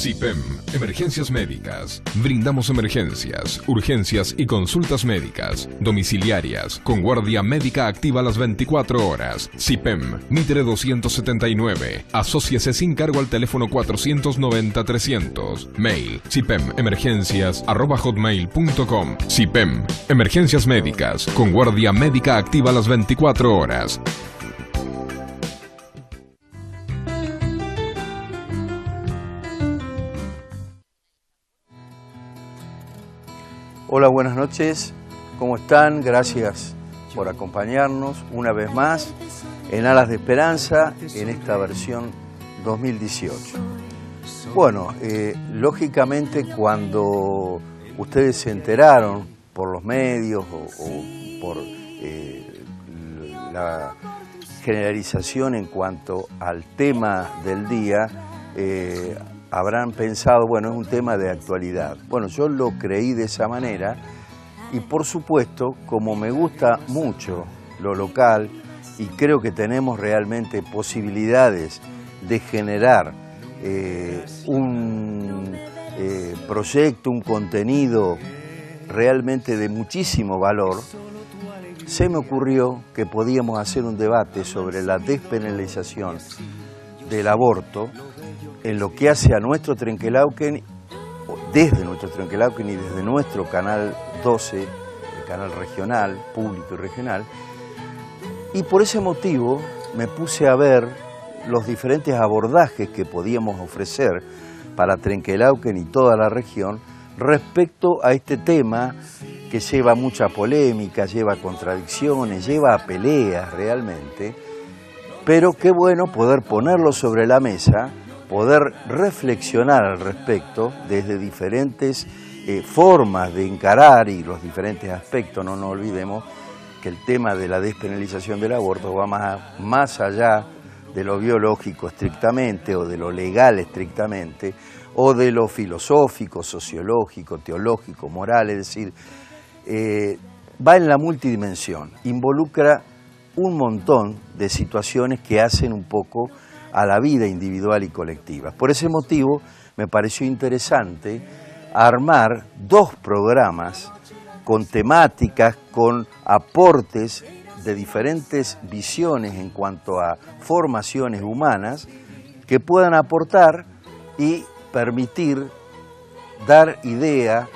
CIPEM, Emergencias Médicas. Brindamos emergencias, urgencias y consultas médicas, domiciliarias, con guardia médica activa las 24 horas. CIPEM, Mitre 279. Asóciese sin cargo al teléfono 490-300. Mail, cipememergencias@hotmail.com. CIPEM, Emergencias Médicas, con guardia médica activa las 24 horas. Hola, buenas noches, ¿cómo están? Gracias por acompañarnos una vez más en Alas de Esperanza en esta versión 2018. Bueno, lógicamente cuando ustedes se enteraron por los medios o por la generalización en cuanto al tema del día, habrán pensado, bueno, es un tema de actualidad. Bueno, yo lo creí de esa manera y por supuesto, como me gusta mucho lo local y creo que tenemos realmente posibilidades de generar un proyecto, un contenido realmente de muchísimo valor, se me ocurrió que podíamos hacer un debate sobre la despenalización del aborto en lo que hace a nuestro Trenquelauquen, desde nuestro Trenquelauquen y desde nuestro canal 12, el canal regional, público y regional. Y por ese motivo me puse a ver los diferentes abordajes que podíamos ofrecer para Trenquelauquen y toda la región respecto a este tema que lleva mucha polémica, lleva contradicciones, lleva a peleas realmente, pero qué bueno poder ponerlo sobre la mesa, poder reflexionar al respecto desde diferentes formas de encarar y los diferentes aspectos. No nos olvidemos que el tema de la despenalización del aborto va más allá de lo biológico estrictamente o de lo legal estrictamente o de lo filosófico, sociológico, teológico, moral, es decir, va en la multidimensión, involucra un montón de situaciones que hacen un poco a la vida individual y colectiva. Por ese motivo me pareció interesante armar 2 programas con temáticas, con aportes de diferentes visiones en cuanto a formaciones humanas que puedan aportar y permitir dar idea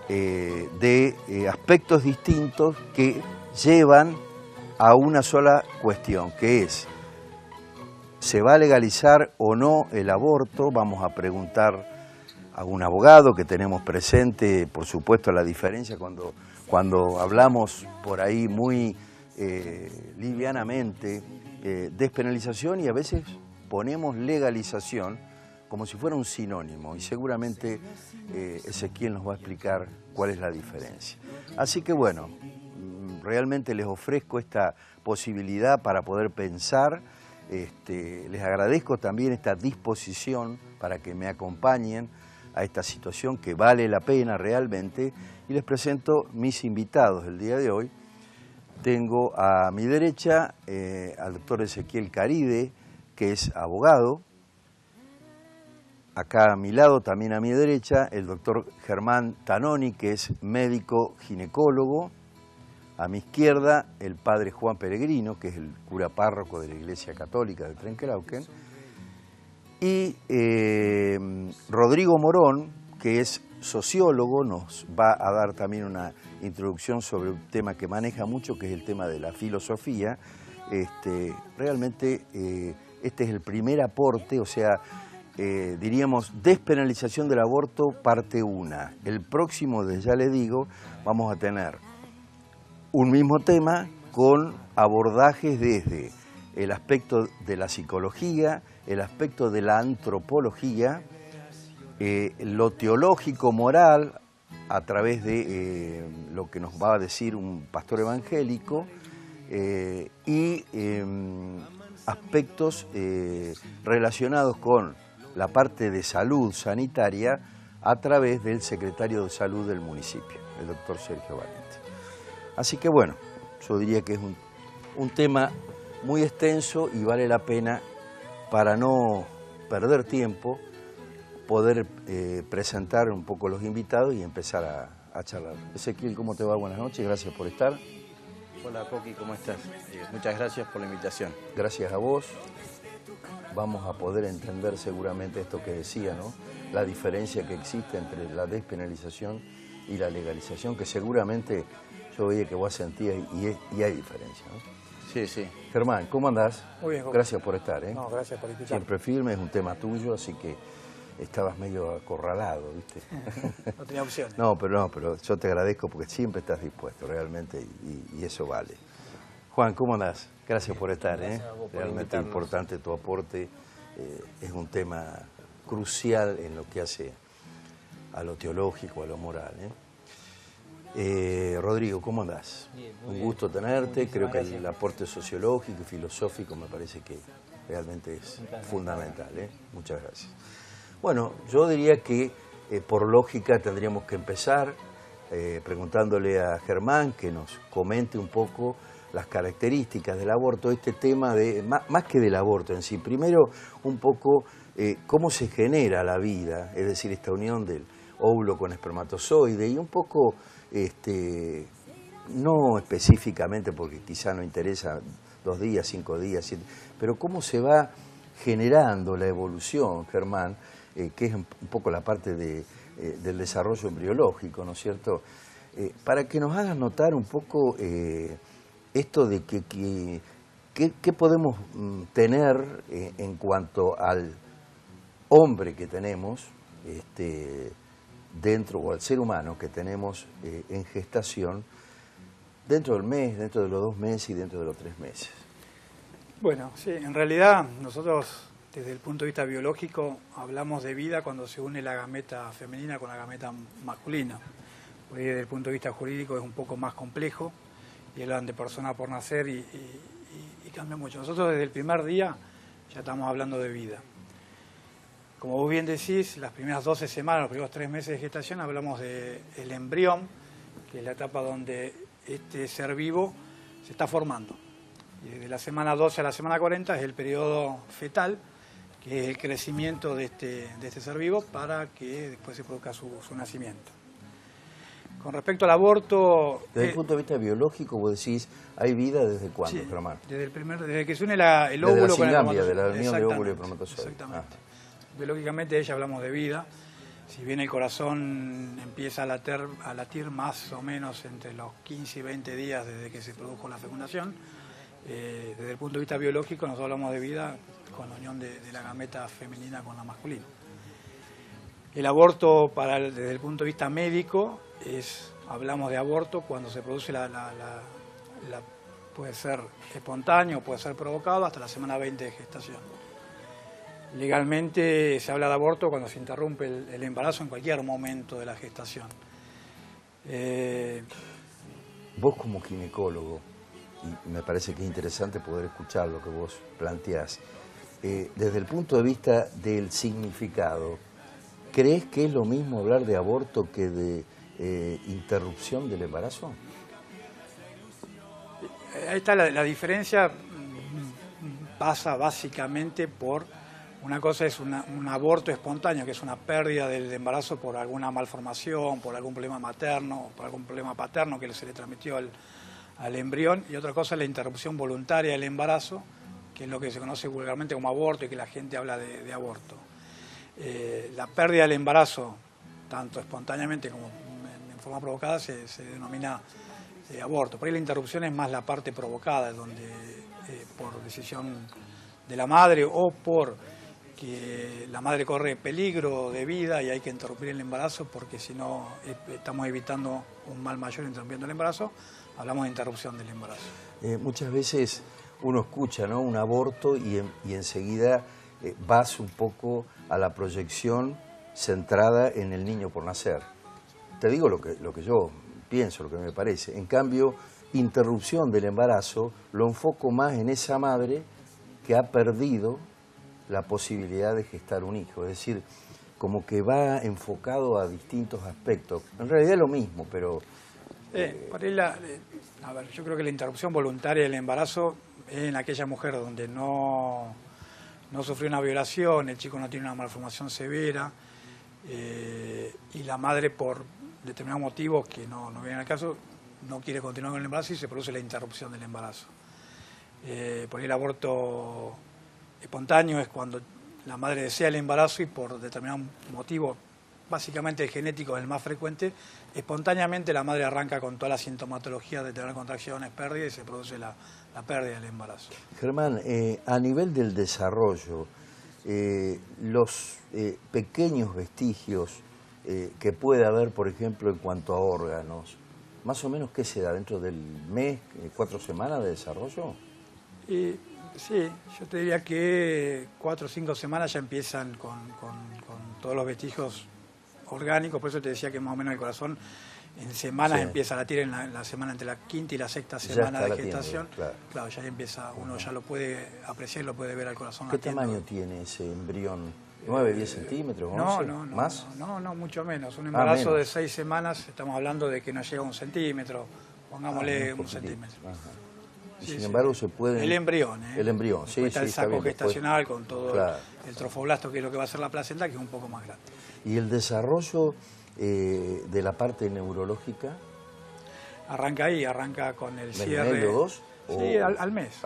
de aspectos distintos que llevan a una sola cuestión, que es: ¿se va a legalizar o no el aborto? Vamos a preguntar a un abogado que tenemos presente, por supuesto, la diferencia cuando hablamos por ahí muy livianamente despenalización y a veces ponemos legalización como si fuera un sinónimo y seguramente Ezequiel nos va a explicar cuál es la diferencia. Así que bueno, realmente les ofrezco esta posibilidad para poder pensar. Les agradezco también esta disposición para que me acompañen a esta situación que vale la pena realmente y les presento mis invitados del día de hoy. Tengo a mi derecha al doctor Ezequiel Caride, que es abogado. Acá a mi lado, también a mi derecha, el doctor Germán Tanoni, que es médico ginecólogo. A mi izquierda, el padre Juan Peregrino, que es el cura párroco de la Iglesia Católica de Trenquelauquen. Y Rodrigo Morón, que es sociólogo, nos va a dar también una introducción sobre un tema que maneja mucho, que es el tema de la filosofía. Realmente este es el primer aporte, o sea, diríamos despenalización del aborto parte 1. El próximo, ya le digo, vamos a tener un mismo tema con abordajes desde el aspecto de la psicología, el aspecto de la antropología, lo teológico, moral, a través de lo que nos va a decir un pastor evangélico, y aspectos relacionados con la parte de salud sanitaria a través del secretario de salud del municipio, el doctor Sergio Valente. Así que bueno, yo diría que es un tema muy extenso y vale la pena, para no perder tiempo, poder presentar un poco los invitados y empezar a charlar. Ezequiel, ¿cómo te va? Buenas noches, gracias por estar. Hola Coqui, ¿cómo estás? Muchas gracias por la invitación. Gracias a vos. Vamos a poder entender seguramente esto que decía, ¿no? La diferencia que existe entre la despenalización y la legalización, que seguramente yo veía que vos sentías y hay diferencia, ¿no? Sí, sí. Germán, ¿cómo andás? Muy bien, gracias por estar, ¿eh? No, gracias por escuchar. Siempre firme, es un tema tuyo, así que estabas medio acorralado, ¿viste? No tenía opciones. No, pero yo te agradezco porque siempre estás dispuesto, realmente, y eso vale. Juan, ¿cómo andás? Gracias por estar, Gracias a vos por realmente invitarnos. importante tu aporte. Es un tema crucial en lo que hace a lo teológico, a lo moral, Rodrigo, ¿cómo andás? Bien, muy un bien. gusto tenerte. Muchísimas Creo que gracias. el aporte sociológico y filosófico me parece que realmente es fundamental, Muchas gracias. Bueno, yo diría que por lógica tendríamos que empezar preguntándole a Germán que nos comente un poco las características del aborto, este tema de, más que del aborto en sí, primero un poco cómo se genera la vida, es decir, esta unión del óvulo con espermatozoide y un poco, no específicamente porque quizá no interesa 2 días, 5 días, 7, pero cómo se va generando la evolución, Germán, que es un poco la parte del desarrollo embriológico, ¿no es cierto? Para que nos hagas notar un poco esto de qué podemos tener en cuanto al hombre que tenemos dentro, o al ser humano que tenemos en gestación, dentro del mes, dentro de los 2 meses y dentro de los 3 meses. Bueno, sí, en realidad nosotros desde el punto de vista biológico hablamos de vida cuando se une la gameta femenina con la gameta masculina. Porque desde el punto de vista jurídico es un poco más complejo y hablan de persona por nacer y cambia mucho. Nosotros desde el primer día ya estamos hablando de vida. Como vos bien decís, las primeras 12 semanas, los primeros 3 meses de gestación hablamos del embrión, que es la etapa donde este ser vivo se está formando. Y desde la semana 12 a la semana 40 es el periodo fetal, que es el crecimiento de este ser vivo para que después se produzca su nacimiento. Con respecto al aborto... Desde el punto de vista biológico, vos decís, ¿hay vida desde cuándo, sí, Germán? desde que se une el óvulo con el espermatozoide. De la unión de óvulo y espermatozoide. Exactamente. Biológicamente ella hablamos de vida. Si bien el corazón empieza a latir más o menos entre los 15 y 20 días desde que se produjo la fecundación, desde el punto de vista biológico nosotros hablamos de vida con la unión de la gameta femenina con la masculina. El aborto desde el punto de vista médico hablamos de aborto cuando se produce puede ser espontáneo, puede ser provocado hasta la semana 20 de gestación. Legalmente se habla de aborto cuando se interrumpe el embarazo en cualquier momento de la gestación. Vos como ginecólogo, y me parece que es interesante poder escuchar lo que vos planteás, desde el punto de vista del significado, ¿crees que es lo mismo hablar de aborto que de interrupción del embarazo? Ahí está la diferencia, pasa básicamente por... Una cosa es un aborto espontáneo, que es una pérdida del embarazo por alguna malformación, por algún problema materno, por algún problema paterno que se le transmitió al embrión, y otra cosa es la interrupción voluntaria del embarazo, que es lo que se conoce vulgarmente como aborto y que la gente habla de aborto. La pérdida del embarazo, tanto espontáneamente como en forma provocada, se denomina aborto. Por ahí la interrupción es más la parte provocada, donde por decisión de la madre o por que la madre corre peligro de vida y hay que interrumpir el embarazo porque si no estamos evitando un mal mayor interrumpiendo el embarazo, hablamos de interrupción del embarazo. Muchas veces uno escucha, ¿no?, un aborto y enseguida vas un poco a la proyección centrada en el niño por nacer. Te digo lo que yo pienso, lo que me parece. En cambio, interrupción del embarazo lo enfoco más en esa madre que ha perdido la posibilidad de gestar un hijo, es decir, como que va enfocado a distintos aspectos. En realidad es lo mismo, pero... Por ahí a ver, yo creo que la interrupción voluntaria del embarazo es en aquella mujer donde no sufrió una violación, el chico no tiene una malformación severa, y la madre por determinados motivos que no vienen al caso, no quiere continuar con el embarazo y se produce la interrupción del embarazo. Por ahí el aborto espontáneo es cuando la madre desea el embarazo y por determinado motivo, básicamente el genético es el más frecuente, espontáneamente la madre arranca con toda la sintomatología de tener contracciones, pérdidas y se produce la pérdida del embarazo. Germán, a nivel del desarrollo, los pequeños vestigios que puede haber, por ejemplo, en cuanto a órganos, ¿más o menos qué se da dentro del mes, 4 semanas de desarrollo? Sí, yo te diría que 4 o 5 semanas ya empiezan con todos los vestigios orgánicos, por eso te decía que más o menos el corazón en semanas empieza a latir en la semana entre la quinta y la sexta semana de gestación. Claro, ya empieza, uno ya lo puede apreciar y lo puede ver al corazón. ¿Qué tamaño tiene ese embrión? ¿9, 10 centímetros? 11? ¿Más? No, mucho menos. Un embarazo de 6 semanas, estamos hablando de que no llega a 1 centímetro, pongámosle 1 centímetro. Y sin embargo se puede... El embrión, El embrión, sí, está el está saco bien, gestacional con todo el trofoblasto, que es lo que va a ser la placenta, que es un poco más grande. ¿Y el desarrollo de la parte neurológica? Arranca ahí, arranca con el cierre... ¿2? Sí, al mes.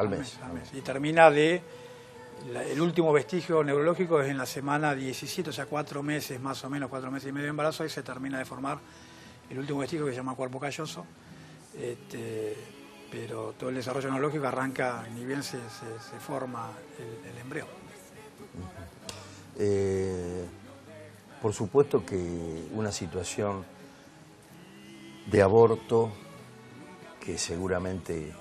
Y termina el último vestigio neurológico es en la semana 17, o sea, 4 meses más o menos, 4 meses y medio de embarazo, ahí se termina de formar el último vestigio que se llama cuerpo calloso. Pero todo el desarrollo neurológico arranca, ni bien se forma el embrión. Por supuesto que una situación de aborto, que seguramente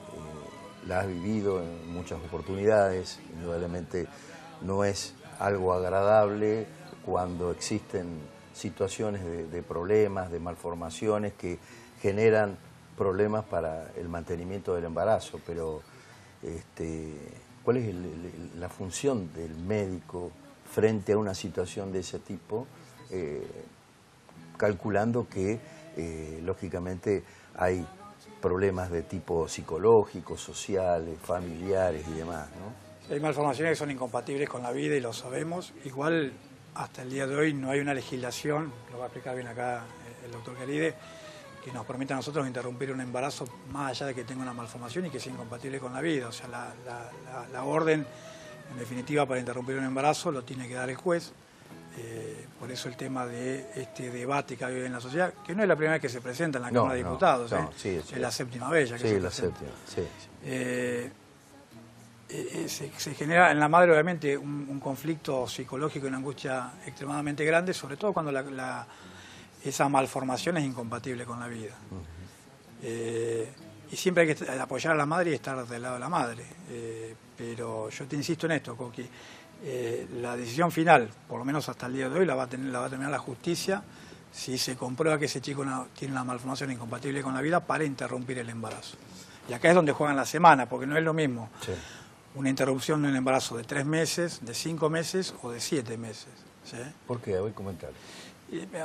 la has vivido en muchas oportunidades, indudablemente no es algo agradable cuando existen situaciones de problemas, de malformaciones que generan problemas para el mantenimiento del embarazo, pero ¿cuál es la función del médico frente a una situación de ese tipo, calculando que lógicamente hay problemas de tipo psicológico, sociales, familiares y demás, ¿no? Hay malformaciones que son incompatibles con la vida y lo sabemos. Igual hasta el día de hoy no hay una legislación, lo va a explicar bien acá el doctor Calide, que nos permita a nosotros interrumpir un embarazo más allá de que tenga una malformación y que sea incompatible con la vida. O sea, la orden, en definitiva, para interrumpir un embarazo lo tiene que dar el juez. Por eso el tema de este debate que hay hoy en la sociedad, que no es la primera vez que se presenta en la Cámara de Diputados, es la séptima vez ya que se presenta. Se genera en la madre obviamente un conflicto psicológico y una angustia extremadamente grande, sobre todo cuando esa malformación es incompatible con la vida. Y siempre hay que apoyar a la madre y estar del lado de la madre. Pero yo te insisto en esto, Coqui, la decisión final, por lo menos hasta el día de hoy, la va a terminar la justicia si se comprueba que ese chico tiene una malformación incompatible con la vida para interrumpir el embarazo. Y acá es donde juegan la semana, porque no es lo mismo una interrupción de un embarazo de 3 meses, de 5 meses o de 7 meses. ¿Sí? ¿Por qué? Voy a comentar.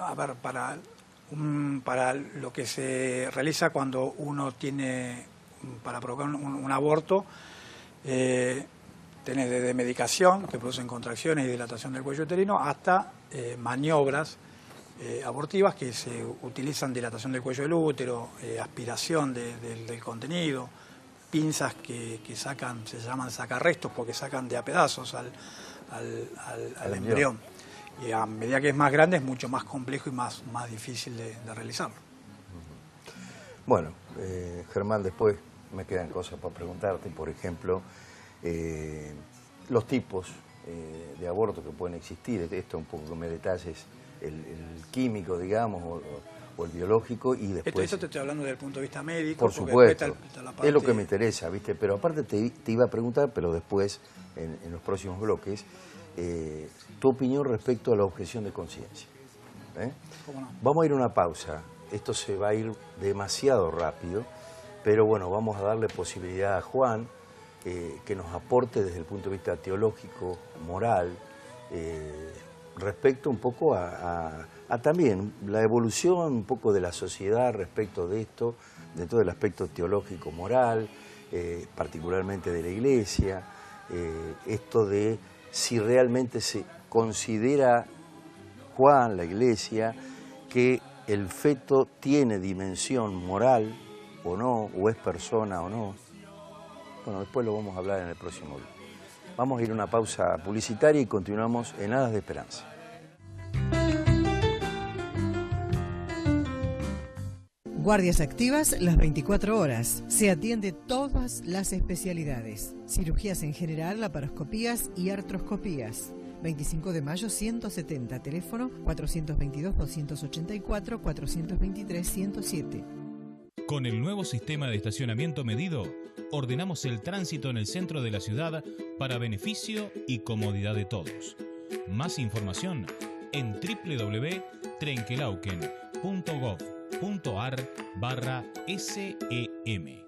A ver, para lo que se realiza cuando uno tiene, para provocar un aborto, tenés desde medicación, que producen contracciones y dilatación del cuello uterino, hasta maniobras abortivas que se utilizan, dilatación del cuello del útero, aspiración del contenido, pinzas que sacan, se llaman sacarrestos porque sacan de a pedazos al embrión. Y a medida que es más grande es mucho más complejo y más difícil de realizarlo. Bueno, Germán, después me quedan cosas para preguntarte, por ejemplo, los tipos de aborto que pueden existir, esto un poco que me detalles, el químico, digamos, o el biológico, y después... Esto te estoy hablando desde el punto de vista médico. Por supuesto, está la parte... es lo que me interesa, ¿viste? Pero aparte te iba a preguntar, pero después, en los próximos bloques, tu opinión respecto a la objeción de conciencia. ¿Cómo no? Vamos a ir a una pausa, esto se va a ir demasiado rápido, pero bueno, vamos a darle posibilidad a Juan que nos aporte desde el punto de vista teológico, moral, respecto un poco a también la evolución un poco de la sociedad respecto de esto, de todo el aspecto teológico, moral, particularmente de la Iglesia, esto de si realmente se considera Juan, la Iglesia, que el feto tiene dimensión moral o no, o es persona o no. Bueno, después lo vamos a hablar en el próximo video. Vamos a ir a una pausa publicitaria y continuamos en Alas de Esperanza. Guardias activas las 24 horas. Se atiende todas las especialidades. Cirugías en general, laparoscopías y artroscopías. 25 de mayo 170, teléfono 422-284, 423-107. Con el nuevo sistema de estacionamiento medido, ordenamos el tránsito en el centro de la ciudad para beneficio y comodidad de todos. Más información en www.trenquelauquen.gov.ar/SEM.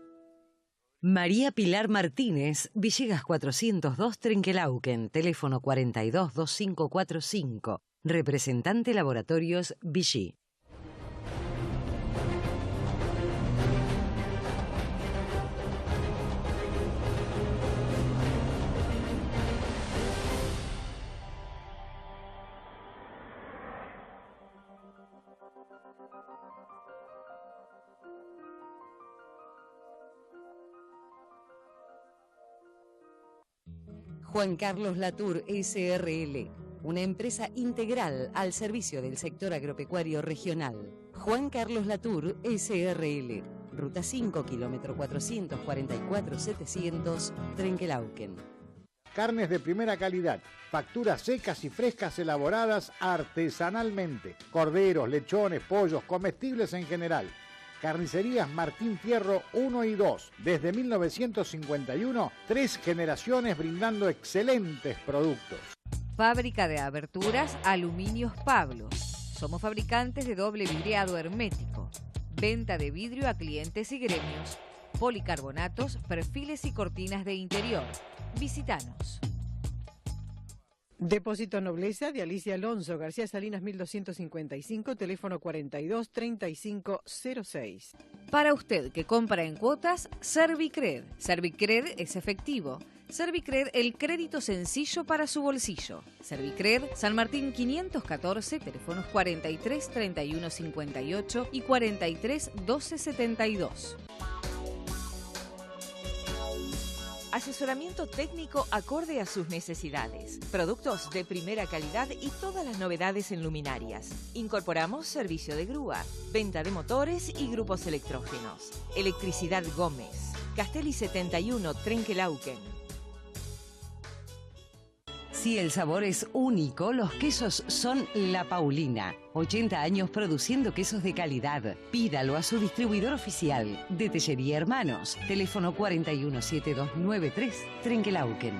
María Pilar Martínez, Villegas 402 Trenquelauquen, teléfono 422545, representante Laboratorios Vichy. Juan Carlos Latour S.R.L., una empresa integral al servicio del sector agropecuario regional. Juan Carlos Latour S.R.L., Ruta 5, kilómetro 444-700, Trenquelauquen. Carnes de primera calidad, facturas secas y frescas elaboradas artesanalmente. Corderos, lechones, pollos, comestibles en general. Carnicerías Martín Fierro 1 y 2. Desde 1951, 3 generaciones brindando excelentes productos. Fábrica de aberturas Aluminios Pablos. Somos fabricantes de doble vidriado hermético. Venta de vidrio a clientes y gremios. Policarbonatos, perfiles y cortinas de interior. Visítanos. Depósito Nobleza de Alicia Alonso, García Salinas 1255, teléfono 423506. Para usted que compra en cuotas, Servicred. Servicred es efectivo. Servicred, el crédito sencillo para su bolsillo. Servicred, San Martín 514, teléfonos 43 31 58 y 43 12 72. Asesoramiento técnico acorde a sus necesidades. Productos de primera calidad y todas las novedades en luminarias. Incorporamos servicio de grúa, venta de motores y grupos electrógenos. Electricidad Gómez. Castelli 71, Trenquelauquen. Si el sabor es único, los quesos son La Paulina. 80 años produciendo quesos de calidad. Pídalo a su distribuidor oficial de Tellería Hermanos. Teléfono 417293, Trenquelauquen.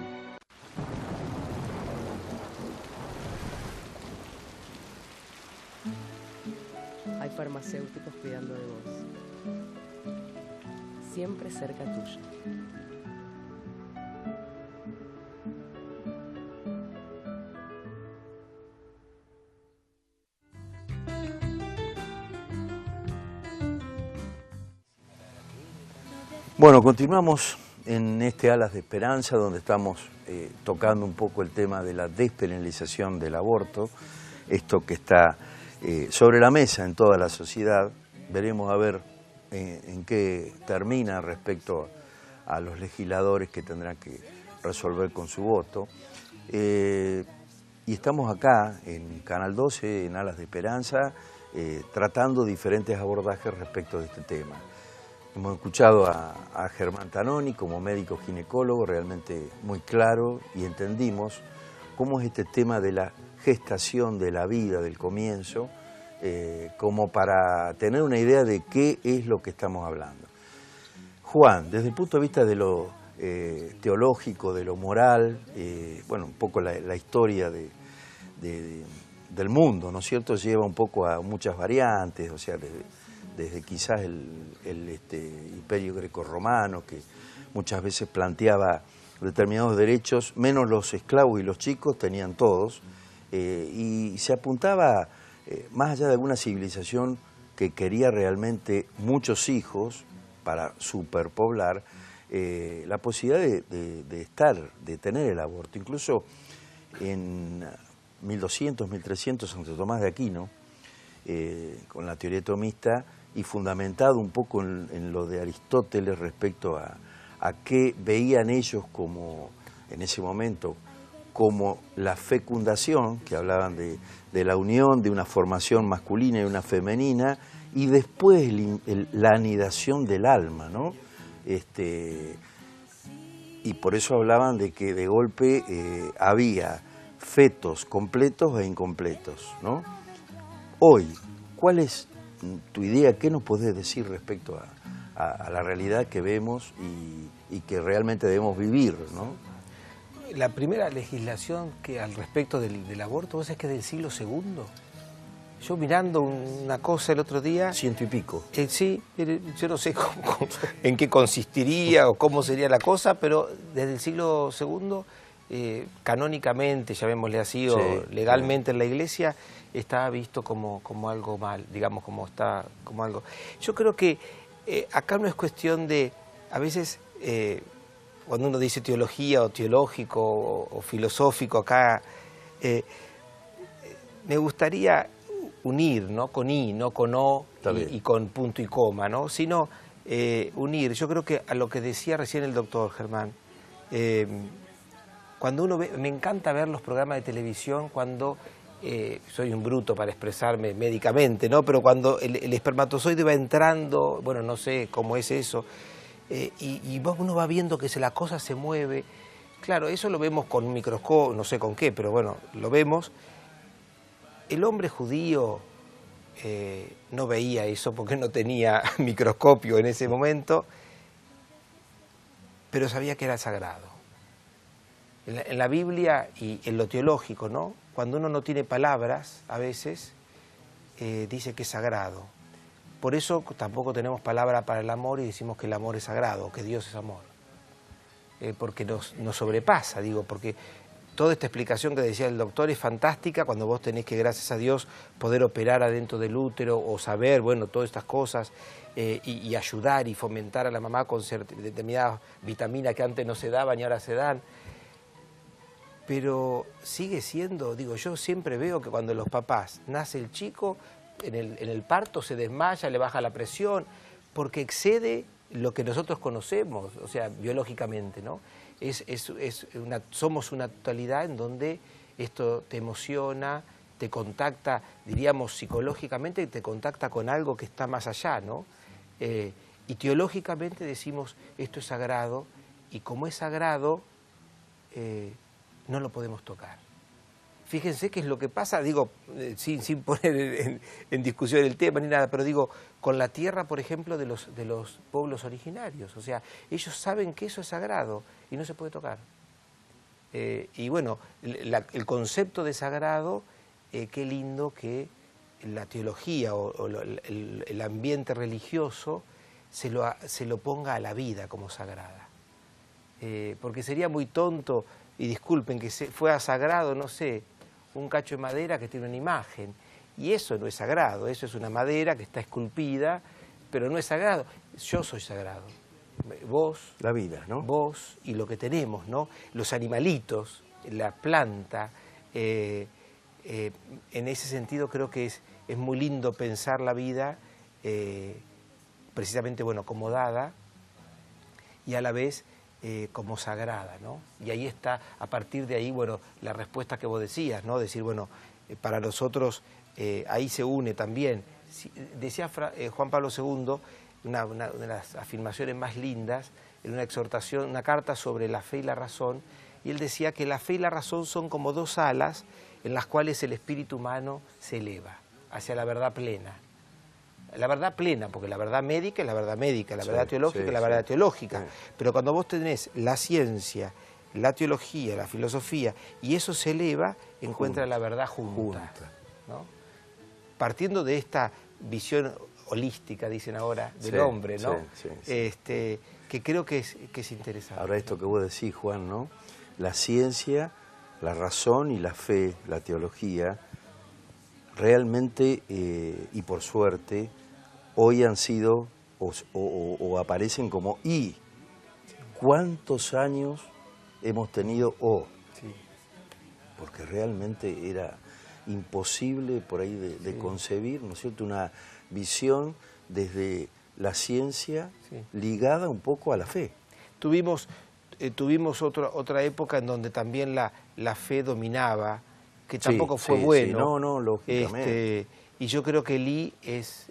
Hay farmacéuticos cuidando de vos. Siempre cerca tuyo. Bueno, continuamos en este Alas de Esperanza, donde estamos tocando un poco el tema de la despenalización del aborto, esto que está sobre la mesa en toda la sociedad. Veremos a ver en qué termina respecto a los legisladores que tendrán que resolver con su voto. Y estamos acá en Canal 12, en Alas de Esperanza, tratando diferentes abordajes respecto de este tema. Hemos escuchado a Germán Tanoni como médico ginecólogo, realmente muy claro, y entendimos cómo es este tema de la gestación de la vida, del comienzo, como para tener una idea de qué es lo que estamos hablando. Juan, desde el punto de vista de lo teológico, de lo moral, bueno, un poco la historia del mundo, ¿no es cierto?, lleva un poco a muchas variantes, o sea, desde quizás el imperio grecorromano, que muchas veces planteaba determinados derechos, menos los esclavos y los chicos, tenían todos, y se apuntaba, más allá de alguna civilización que quería realmente muchos hijos para superpoblar, la posibilidad de tener el aborto. Incluso en 1200, 1300, Santo Tomás de Aquino, con la teoría tomista, y fundamentado un poco en lo de Aristóteles respecto a qué veían ellos como, en ese momento, como la fecundación, que hablaban de la unión de una formación masculina y una femenina, y después la anidación del alma, ¿no? Y por eso hablaban de que de golpe había fetos completos e incompletos, ¿no? Hoy, ¿cuál es tu idea? ¿Qué nos podés decir respecto a la realidad que vemos y que realmente debemos vivir, ¿no? La primera legislación que al respecto del aborto, ¿vos sabés que es del siglo II? Yo mirando una cosa el otro día... 100 y pico. Sí, yo no sé en qué consistiría o cómo sería la cosa, pero desde el siglo II, canónicamente, llamémosle así, o legalmente en la Iglesia, estaba visto como algo mal, digamos, como algo... Yo creo que acá no es cuestión de, a veces, cuando uno dice teología o teológico o filosófico acá, me gustaría unir, ¿no? Con I, no con O y con punto y coma, ¿no? Sino unir. Yo creo que a lo que decía recién el doctor Germán, cuando uno ve, me encanta ver los programas de televisión cuando, soy un bruto para expresarme médicamente, ¿no? Pero cuando el espermatozoide va entrando, bueno, no sé cómo es eso, y uno va viendo que la cosa se mueve. Claro, eso lo vemos con un microscopio, no sé con qué, pero bueno, lo vemos. El hombre judío no veía eso porque no tenía microscopio en ese momento, pero sabía que era sagrado. En la Biblia y en lo teológico, ¿no? Cuando uno no tiene palabras, a veces, dice que es sagrado. Por eso tampoco tenemos palabra para el amor y decimos que el amor es sagrado, que Dios es amor. Porque nos sobrepasa, digo, porque... Toda esta explicación que decía el doctor es fantástica cuando vos tenés que, gracias a Dios, poder operar adentro del útero o saber, bueno, todas estas cosas y ayudar y fomentar a la mamá con determinadas vitaminas que antes no se daban y ahora se dan. Pero sigue siendo, digo, yo siempre veo que cuando los papás nace el chico, en el parto se desmaya, le baja la presión, porque excede lo que nosotros conocemos, o sea, biológicamente, ¿no? Somos una totalidad en donde esto te emociona, te contacta, diríamos psicológicamente, te contacta con algo que está más allá, ¿no? Y teológicamente decimos, esto es sagrado, y como es sagrado, no lo podemos tocar. Fíjense qué es lo que pasa, digo, sin poner en discusión el tema ni nada, pero digo, con la tierra, por ejemplo, de los pueblos originarios. O sea, ellos saben que eso es sagrado y no se puede tocar. Y bueno, el concepto de sagrado, qué lindo que la teología o el ambiente religioso se lo ponga a la vida como sagrada. Porque sería muy tonto, y disculpen, que fuera sagrado, no sé, un cacho de madera que tiene una imagen, y eso no es sagrado, eso es una madera que está esculpida, pero no es sagrado. Yo soy sagrado, vos, la vida, ¿no? Vos y lo que tenemos, ¿no? Los animalitos, la planta, en ese sentido creo que es muy lindo pensar la vida precisamente, bueno, como dada y a la vez como sagrada, ¿no? Y ahí está, a partir de ahí, bueno, la respuesta que vos decías, ¿no? Decir, bueno, para nosotros ahí se une también. Decía Juan Pablo II, una de las afirmaciones más lindas, en una exhortación, una carta sobre la fe y la razón, y él decía que la fe y la razón son como dos alas en las cuales el espíritu humano se eleva hacia la verdad plena. La verdad plena, porque la verdad médica es la verdad médica, la verdad teológica es la verdad teológica. Pero cuando vos tenés la ciencia, la teología, la filosofía, y eso se eleva, encuentra la verdad junta, ¿no? Partiendo de esta visión holística, dicen ahora, del hombre, ¿no? Que creo que es interesante. Ahora esto que vos decís, Juan, ¿no? La ciencia, la razón y la fe, la teología, realmente, y por suerte, hoy han sido o aparecen como I. ¿Cuántos años hemos tenido O? porque realmente era imposible por ahí de concebir, ¿no es cierto?, una visión desde la ciencia ligada un poco a la fe. Tuvimos otra época en donde también la fe dominaba, que tampoco fue bueno. No, lógicamente. Y yo creo que Lee es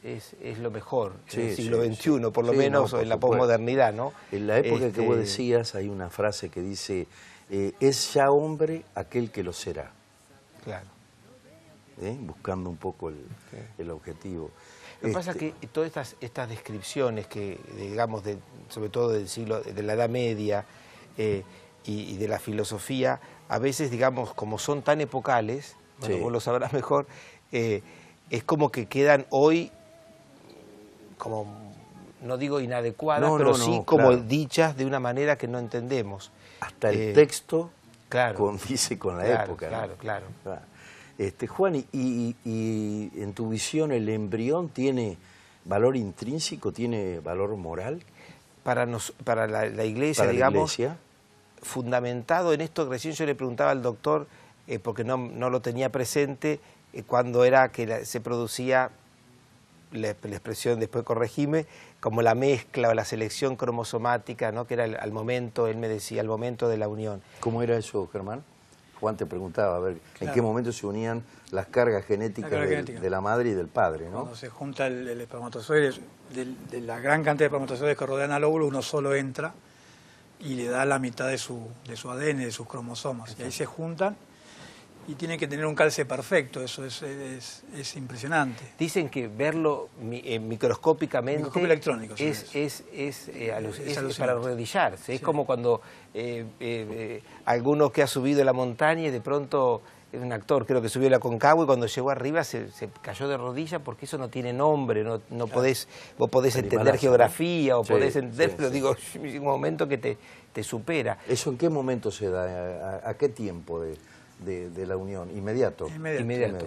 lo mejor en el siglo sí, XXI, por lo menos en la posmodernidad, ¿no? En la época que vos decías hay una frase que dice, es ya hombre aquel que lo será. Claro. Buscando un poco el objetivo. Lo que pasa es que todas estas descripciones que, digamos, sobre todo del siglo, de la Edad Media y de la filosofía, a veces, digamos, como son tan epocales, bueno, vos lo sabrás mejor, es como que quedan hoy, como, no digo inadecuadas, pero sí como dichas de una manera que no entendemos. Hasta el texto condice con la época. Claro. Juan, y en tu visión, ¿el embrión tiene valor intrínseco, tiene valor moral? Para la Iglesia, digamos, fundamentado en esto que recién yo le preguntaba al doctor, porque no lo tenía presente, cuando era que se producía, la expresión después corregime, como la mezcla o la selección cromosomática, ¿no?, que era al momento, él me decía, al momento de la unión. ¿Cómo era eso, Germán? Juan te preguntaba, a ver, ¿en qué momento se unían las cargas genéticas de la madre y del padre, ¿no? Cuando se junta el espermatozoide, de la gran cantidad de espermatozoides que rodean al óvulo, uno solo entra y le da la mitad de su ADN, de sus cromosomas. Y ahí se juntan y tienen que tener un calce perfecto, eso es impresionante. Dicen que verlo microscópicamente microscopio electrónico, es para arrodillarse. Es como cuando alguno que ha subido la montaña y de pronto, un actor creo que subió la Aconcagua y cuando llegó arriba se cayó de rodillas porque eso no tiene nombre, no podés, vos podés entender geografía o podés entender, pero digo, es un momento que te supera. ¿Eso en qué momento se da? ¿A qué tiempo de la unión? ¿Inmediato? Inmediato.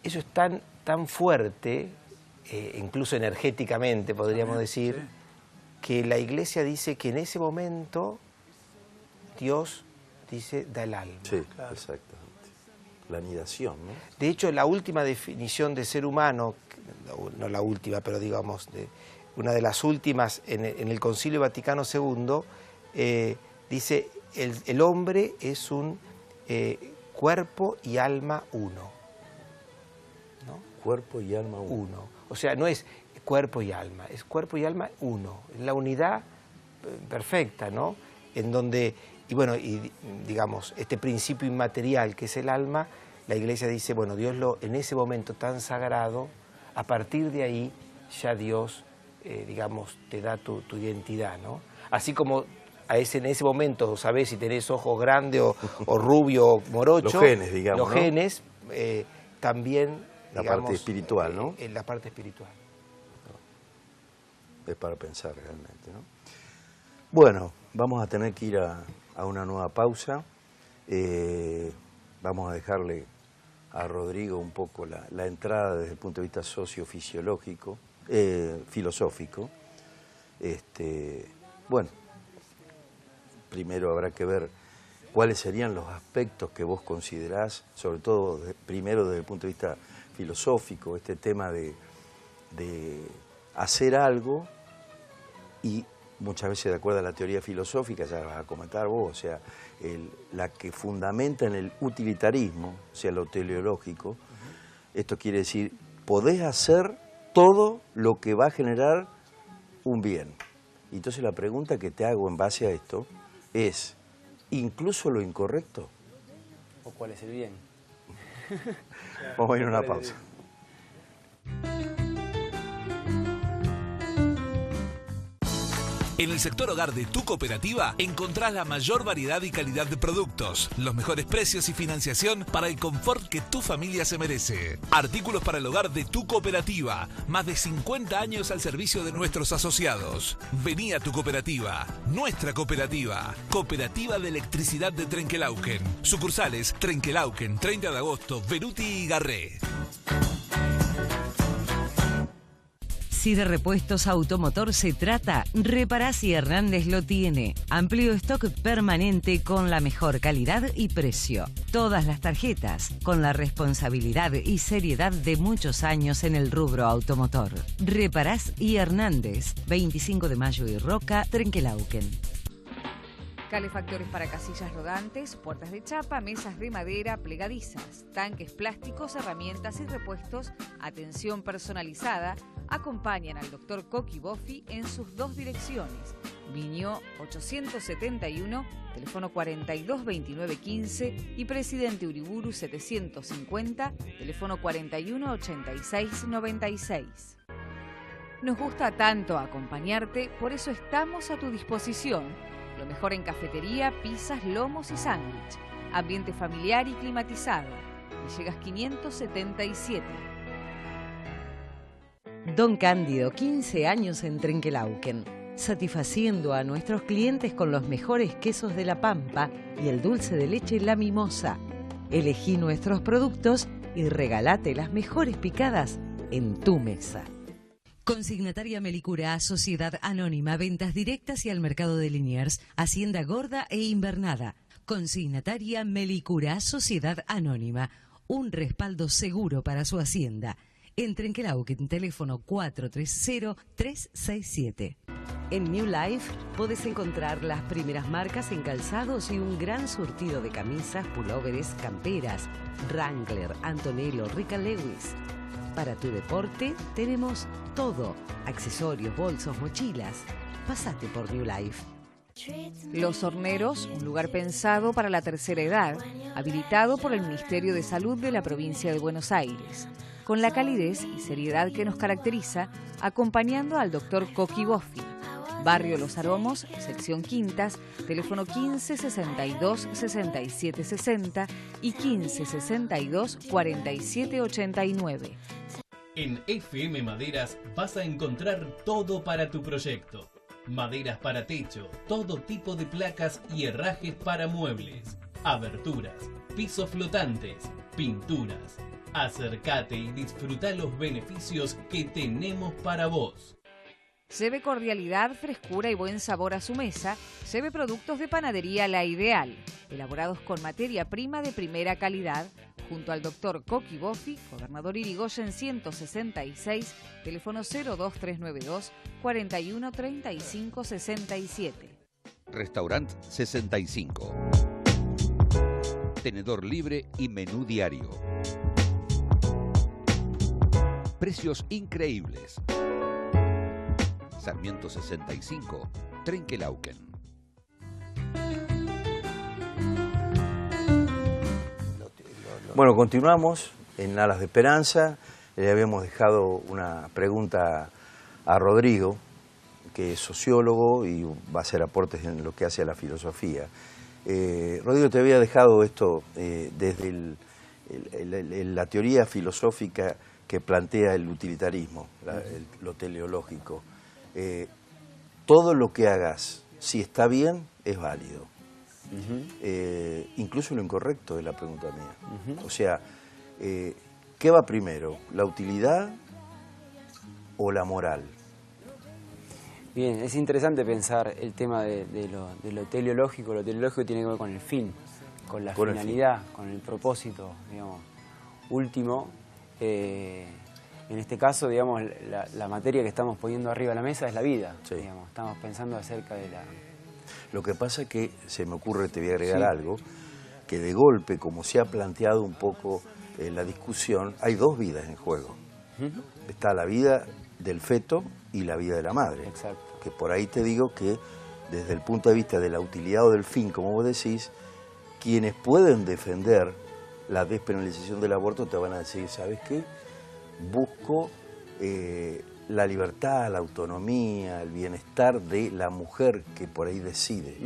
Eso es tan fuerte, incluso energéticamente podríamos decir, que la Iglesia dice que en ese momento Dios dice da el alma. Sí, exactamente. La anidación, ¿no? De hecho, la última definición de ser humano, no la última, pero digamos, una de las últimas en el Concilio Vaticano II, dice el hombre es un cuerpo y alma uno. ¿No? Cuerpo y alma uno. O sea, no es cuerpo y alma, es cuerpo y alma uno. Es la unidad perfecta, ¿no? En donde, y digamos, este principio inmaterial que es el alma, la Iglesia dice, bueno, Dios en ese momento tan sagrado, a partir de ahí ya Dios, digamos, te da tu identidad, ¿no? Así como en ese momento sabés si tenés ojos grandes o rubio o morocho. Los genes, digamos, los genes, también, la parte espiritual, ¿no? La parte espiritual. Es para pensar realmente, ¿no? Bueno, vamos a tener que ir a una nueva pausa. Vamos a dejarle a Rodrigo un poco la entrada desde el punto de vista sociofisiológico, filosófico. Bueno, primero habrá que ver cuáles serían los aspectos que vos considerás, sobre todo primero desde el punto de vista filosófico, este tema de hacer algo y muchas veces de acuerdo a la teoría filosófica, ya vas a comentar vos, o sea, la que fundamenta en el utilitarismo, o sea, lo teleológico. Esto quiere decir, podés hacer todo lo que va a generar un bien. Y entonces la pregunta que te hago en base a esto es, ¿incluso lo incorrecto? ¿O cuál es el bien? Vamos a ir a una pausa. En el sector hogar de tu cooperativa encontrás la mayor variedad y calidad de productos, los mejores precios y financiación para el confort que tu familia se merece. Artículos para el hogar de tu cooperativa, más de 50 años al servicio de nuestros asociados. Vení a tu cooperativa, nuestra cooperativa, Cooperativa de Electricidad de Trenquelauquen. Sucursales Trenquelauquen, 30 de agosto, Beruti y Garré. Si de repuestos automotor se trata, Reparás y Hernández lo tiene. Amplio stock permanente con la mejor calidad y precio. Todas las tarjetas, con la responsabilidad y seriedad de muchos años en el rubro automotor. Reparás y Hernández, 25 de Mayo y Roca, Trenquelauquen. Calefactores para casillas rodantes, puertas de chapa, mesas de madera, plegadizas, tanques plásticos, herramientas y repuestos, atención personalizada, acompañan al Dr. Coqui Boffi en sus 2 direcciones. Viñó 871, teléfono 422915 y Presidente Uriburu 750, teléfono 418696. Nos gusta tanto acompañarte, por eso estamos a tu disposición. Lo mejor en cafetería, pizzas, lomos y sándwich. Ambiente familiar y climatizado. Villegas 577. Don Cándido, 15 años en Trenquelauquen, satisfaciendo a nuestros clientes con los mejores quesos de La Pampa y el dulce de leche La Mimosa. Elegí nuestros productos y regalate las mejores picadas en tu mesa. Consignataria Melicura, Sociedad Anónima, ventas directas y al mercado de Liniers, Hacienda Gorda e Invernada. Consignataria Melicura, Sociedad Anónima, un respaldo seguro para su hacienda. En Trenquelauquen, teléfono 430-367. En New Life puedes encontrar las primeras marcas en calzados y un gran surtido de camisas, pulóveres, camperas, Wrangler, Antonello, Rica Lewis. Para tu deporte tenemos todo, accesorios, bolsos, mochilas. Pásate por New Life. Los Horneros, un lugar pensado para la tercera edad, habilitado por el Ministerio de Salud de la provincia de Buenos Aires, con la calidez y seriedad que nos caracteriza, acompañando al Dr. Coqui Boffi. Barrio Los Aromos, sección Quintas, teléfono 1562-6760 y 1562-4789. En FM Maderas vas a encontrar todo para tu proyecto. Maderas para techo, todo tipo de placas y herrajes para muebles, aberturas, pisos flotantes, pinturas. Acércate y disfruta los beneficios que tenemos para vos. Lleve cordialidad, frescura y buen sabor a su mesa. Lleve productos de panadería La Ideal, elaborados con materia prima de primera calidad, junto al Dr. Coqui Boffi, Gobernador Irigoyen 166, teléfono 02392 413567. Restaurant 65. Tenedor libre y menú diario. Precios increíbles. Sarmiento 65, Trenquelauquen. Bueno, continuamos en Alas de Esperanza. Le habíamos dejado una pregunta a Rodrigo, que es sociólogo y va a hacer aportes en lo que hace a la filosofía. Rodrigo, te había dejado esto desde la teoría filosófica que plantea el utilitarismo, lo teleológico. Todo lo que hagas, si está bien, es válido. Incluso lo incorrecto es la pregunta mía. O sea, ¿qué va primero? ¿La utilidad o la moral? Bien, es interesante pensar el tema de lo teleológico. Lo teleológico tiene que ver con el fin, con la finalidad, con el propósito, digamos, último. En este caso, digamos, la materia que estamos poniendo arriba de la mesa es la vida. Sí. Digamos, estamos pensando acerca de la... Lo que pasa es que se me ocurre, te voy a agregar algo, que de golpe, como se ha planteado un poco la discusión, hay 2 vidas en juego. Está la vida del feto y la vida de la madre. Exacto. Que por ahí te digo que desde el punto de vista de la utilidad o del fin, como vos decís, quienes pueden defender la despenalización del aborto te van a decir, ¿sabes qué? Busco la libertad, la autonomía, el bienestar de la mujer que por ahí decide.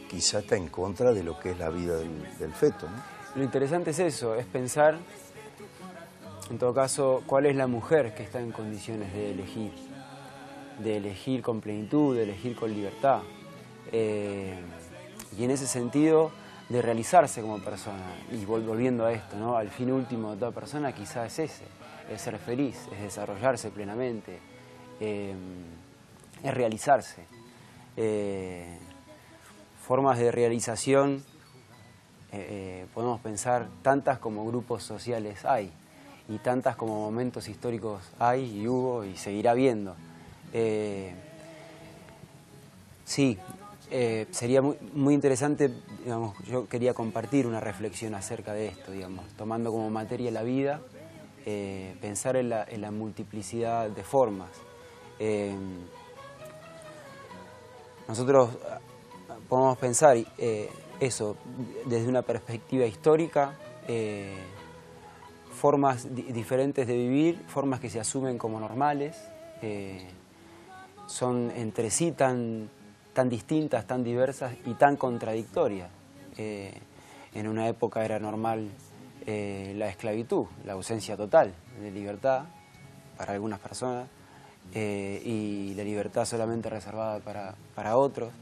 Quizá está en contra de lo que es la vida del feto, ¿no? Lo interesante es eso, es pensar, en todo caso, cuál es la mujer que está en condiciones de elegir con plenitud, de elegir con libertad. Y en ese sentido, de realizarse como persona. Y volviendo a esto, ¿no? Al fin último de toda persona quizás es ese. Es ser feliz, es desarrollarse plenamente, es realizarse. Formas de realización, podemos pensar tantas como grupos sociales hay, y tantas como momentos históricos hay y hubo y seguirá habiendo. Sí, sería muy interesante, digamos, yo quería compartir una reflexión acerca de esto, digamos, tomando como materia la vida, pensar en la multiplicidad de formas. Nosotros podemos pensar eso desde una perspectiva histórica, formas diferentes de vivir, formas que se asumen como normales, son entre sí tan distintas, tan diversas y tan contradictorias. En una época era normal la esclavitud, la ausencia total de libertad para algunas personas, y la libertad solamente reservada para otros.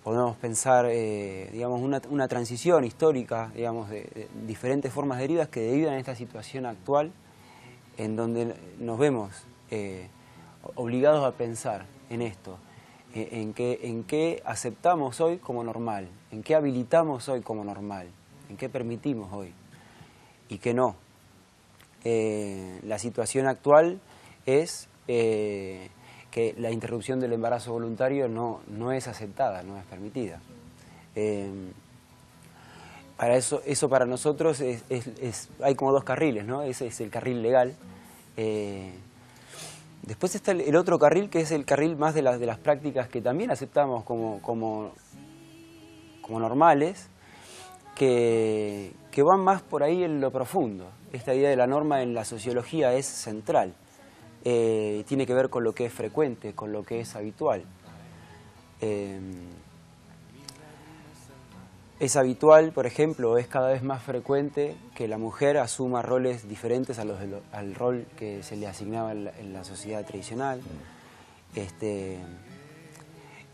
Podemos pensar, digamos, una transición histórica, digamos, de diferentes formas derivadas que derivan en esta situación actual, en donde nos vemos obligados a pensar en esto, en qué aceptamos hoy como normal, en qué habilitamos hoy como normal, en qué permitimos hoy y qué no. La situación actual es que la interrupción del embarazo voluntario no es aceptada, no es permitida. Para eso para nosotros hay como dos carriles, ¿no? Ese es el carril legal. Después está el otro carril, que es el carril más de las prácticas que también aceptamos como normales, que van más por ahí en lo profundo. Esta idea de la norma en la sociología es central. Tiene que ver con lo que es frecuente, con lo que es habitual. Es habitual, por ejemplo, es cada vez más frecuente que la mujer asuma roles diferentes al rol que se le asignaba en la sociedad tradicional.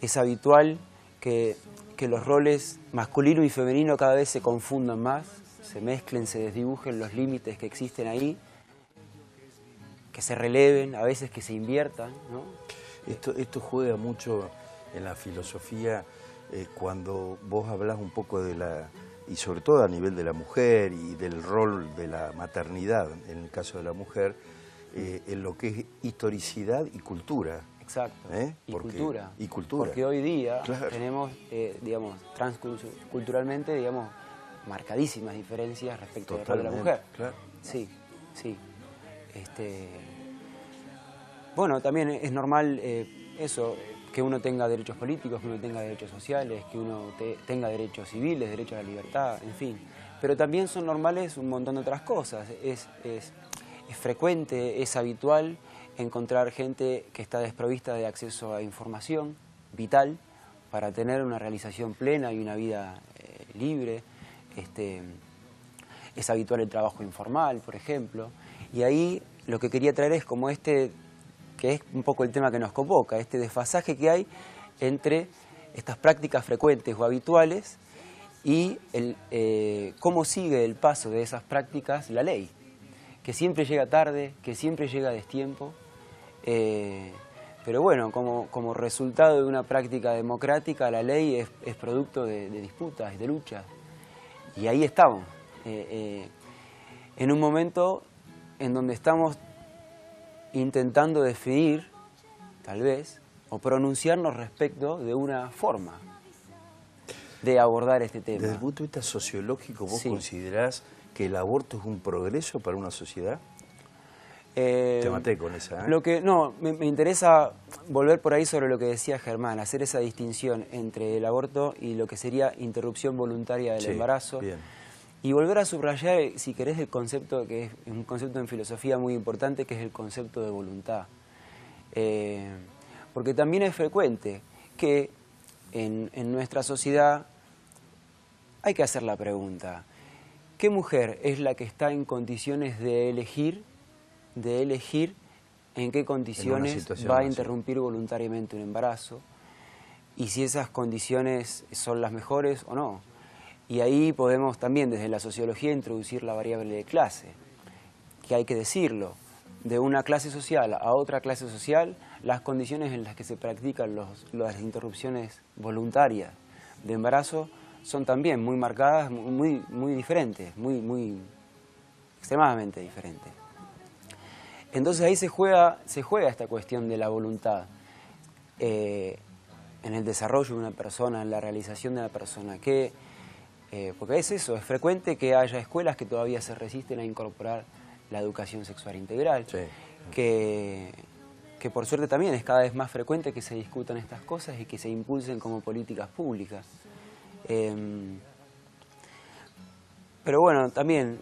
Es habitual que los roles masculino y femenino cada vez se confundan más, se mezclen, se desdibujen los límites que existen ahí, que se releven, a veces que se inviertan, ¿no? Esto juega mucho en la filosofía cuando vos hablas un poco de y sobre todo a nivel de la mujer y del rol de la maternidad, en el caso de la mujer, en lo que es historicidad y cultura. Exacto, y cultura. Y cultura. Porque hoy día claro, tenemos, digamos, transculturalmente, digamos, marcadísimas diferencias respecto del rol de la mujer. Claro. Sí, sí. Bueno, también es normal eso, que uno tenga derechos políticos, que uno tenga derechos sociales, que uno tenga derechos civiles, derecho a la libertad, en fin. Pero también son normales un montón de otras cosas. Es frecuente, es habitual encontrar gente que está desprovista de acceso a información vital para tener una realización plena y una vida libre. Es habitual el trabajo informal, por ejemplo. Y ahí lo que quería traer es como que es un poco el tema que nos convoca, este desfasaje que hay entre estas prácticas frecuentes o habituales y cómo sigue el paso de esas prácticas la ley, que siempre llega tarde, que siempre llega a destiempo, pero bueno, como resultado de una práctica democrática, la ley es producto de disputas y de luchas, y ahí estamos, en un momento en donde estamos intentando definir, tal vez, o pronunciarnos respecto de una forma de abordar este tema. Desde el punto de vista sociológico, ¿vos Sí. considerás que el aborto es un progreso para una sociedad? Te maté con esa, ¿eh? Me interesa volver por ahí sobre lo que decía Germán, hacer esa distinción entre el aborto y lo que sería interrupción voluntaria del Sí, embarazo. bien. Y volver a subrayar, si querés, el concepto que es un concepto en filosofía muy importante, que es el concepto de voluntad. Porque también es frecuente que en nuestra sociedad hay que hacer la pregunta, ¿qué mujer es la que está en condiciones de elegir en qué condiciones va a interrumpir voluntariamente un embarazo? Y si esas condiciones son las mejores o no. Y ahí podemos también desde la sociología introducir la variable de clase, que hay que decirlo. de una clase social a otra clase social, las condiciones en las que se practican las interrupciones voluntarias de embarazo son también muy marcadas, muy diferentes, extremadamente diferentes. Entonces ahí se juega esta cuestión de la voluntad en el desarrollo de una persona, en la realización de una persona, porque es eso, es frecuente que haya escuelas que todavía se resisten a incorporar la educación sexual integral, Sí. que por suerte también es cada vez más frecuente que se discutan estas cosas y que se impulsen como políticas públicas. Pero bueno, también,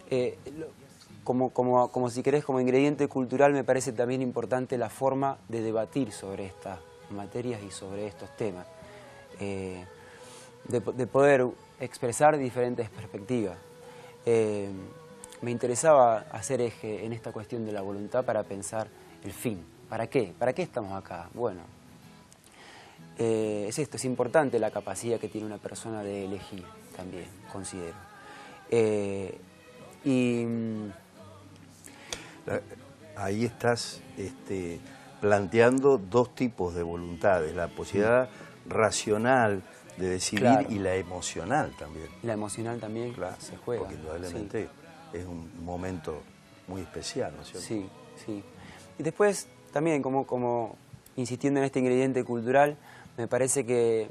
como si querés, como ingrediente cultural, me parece también importante la forma de debatir sobre estas materias y sobre estos temas, de poder expresar diferentes perspectivas. Me interesaba hacer eje en esta cuestión de la voluntad para pensar el fin. ¿Para qué? ¿Para qué estamos acá? Bueno, es esto, es importante la capacidad que tiene una persona de elegir también, considero. Ahí estás planteando dos tipos de voluntades, la posibilidad racional de decidir, claro, y la emocional también. La emocional también, claro, se juega. Porque indudablemente es un momento muy especial, ¿no es cierto? Sí, sí. Y después también, como insistiendo en este ingrediente cultural, me parece que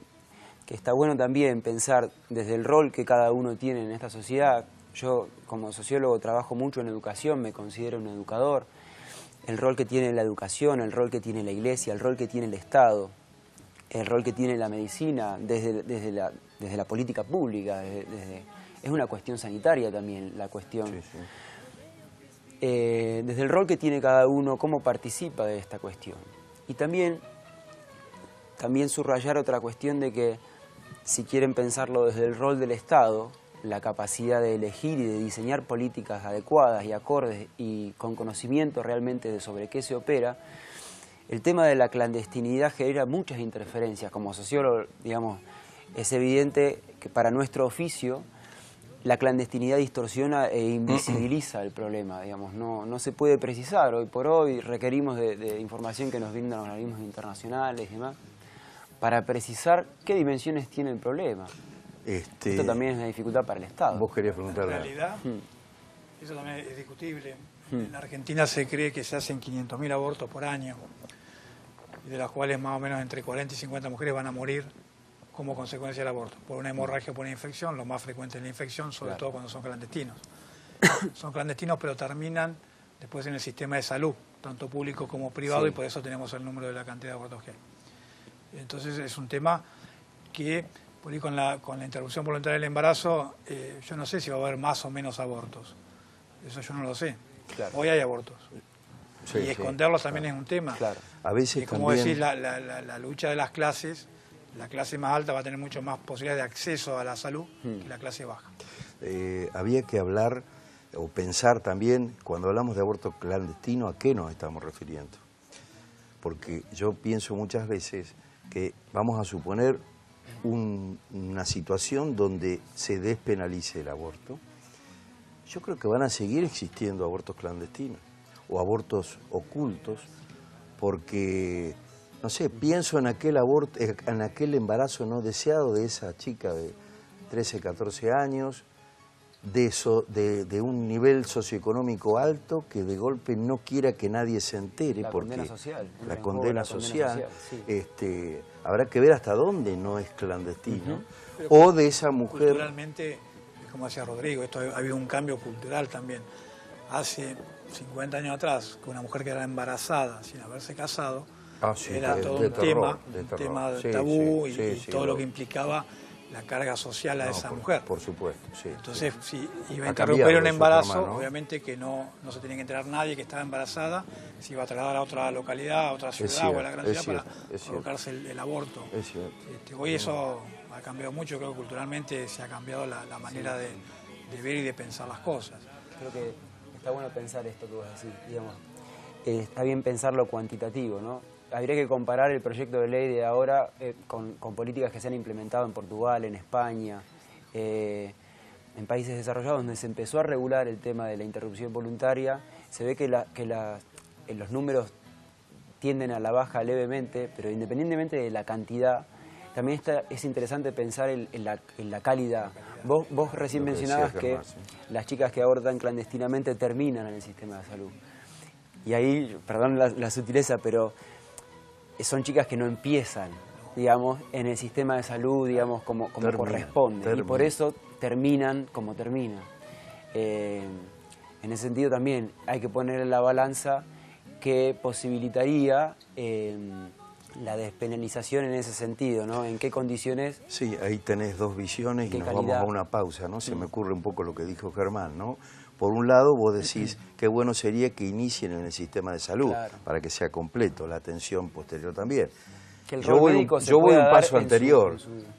está bueno también pensar desde el rol que cada uno tiene en esta sociedad. Yo, como sociólogo, trabajo mucho en educación, me considero un educador. El rol que tiene la educación, el rol que tiene la iglesia, el rol que tiene el Estado, el rol que tiene la medicina desde la política pública, es una cuestión sanitaria también, la cuestión. Sí, sí. Desde el rol que tiene cada uno, cómo participa de esta cuestión. Y también subrayar otra cuestión de que, si quieren pensarlo desde el rol del Estado, la capacidad de elegir y de diseñar políticas adecuadas y acordes y con conocimiento realmente de sobre qué se opera, el tema de la clandestinidad genera muchas interferencias. Como sociólogo, digamos, es evidente que para nuestro oficio la clandestinidad distorsiona e invisibiliza el problema, digamos, no se puede precisar. Hoy por hoy requerimos de información que nos brindan organismos internacionales y demás para precisar qué dimensiones tiene el problema. Esto también es una dificultad para el Estado. Vos querías preguntar. En realidad, eso también es discutible. En la Argentina se cree que se hacen 500.000 abortos por año, y de las cuales más o menos entre 40 y 50 mujeres van a morir como consecuencia del aborto, por una hemorragia o por una infección. Lo más frecuente es la infección, sobre todo cuando son clandestinos. Son clandestinos, pero terminan después en el sistema de salud, tanto público como privado, y por eso tenemos el número de la cantidad de abortos que hay. Entonces es un tema que, por ahí con la interrupción voluntaria del embarazo, yo no sé si va a haber más o menos abortos. Eso yo no lo sé. Claro. Hoy hay abortos. Sí, y esconderlos también es un tema. Claro. A veces como también... decís, la lucha de las clases, la clase más alta va a tener mucho más posibilidades de acceso a la salud que la clase baja. Había que hablar o pensar también, cuando hablamos de aborto clandestino, ¿a qué nos estamos refiriendo? Porque yo pienso muchas veces que vamos a suponer una situación donde se despenalice el aborto. Yo creo que van a seguir existiendo abortos clandestinos o abortos ocultos, porque, no sé, pienso en aquel embarazo no deseado de esa chica de 13, 14 años, de un nivel socioeconómico alto, que de golpe no quiera que nadie se entere. La condena social. La condena social. Habrá que ver hasta dónde no es clandestino. O de esa mujer... Culturalmente, como decía Rodrigo, esto ha habido un cambio cultural también. Hace 50 años atrás, que una mujer que era embarazada sin haberse casado, era todo un tema tabú, y todo lo que implicaba la carga social a esa mujer. Por supuesto, sí. Entonces, si iba a interrumpir un embarazo, obviamente que no se tenía que enterar nadie que estaba embarazada, se iba a trasladar a otra localidad, a otra ciudad o a la gran ciudad para provocarse el aborto. Hoy eso ha cambiado mucho, creo que culturalmente se ha cambiado la manera de ver y de pensar las cosas. Creo que está bueno pensar esto que vos decís, digamos. Está bien pensar lo cuantitativo, ¿no? Habría que comparar el proyecto de ley de ahora con políticas que se han implementado en Portugal, en España, en países desarrollados donde se empezó a regular el tema de la interrupción voluntaria. Se ve que los números tienden a la baja levemente, pero independientemente de la cantidad, también es interesante pensar en la calidad. Vos recién mencionabas que las chicas que abortan clandestinamente terminan en el sistema de salud. Y ahí, perdón la sutileza, pero son chicas que no empiezan, digamos, en el sistema de salud, digamos, como corresponde. Y por eso terminan como terminan. En ese sentido también hay que poner en la balanza que posibilitaría la despenalización en ese sentido, ¿no? ¿En qué condiciones? Sí, ahí tenés dos visiones y nos vamos a una pausa, ¿no? Se me ocurre un poco lo que dijo Germán, ¿no? Por un lado, vos decís qué bueno sería que inicien en el sistema de salud, para que sea completo, la atención posterior también. Yo voy un paso anterior,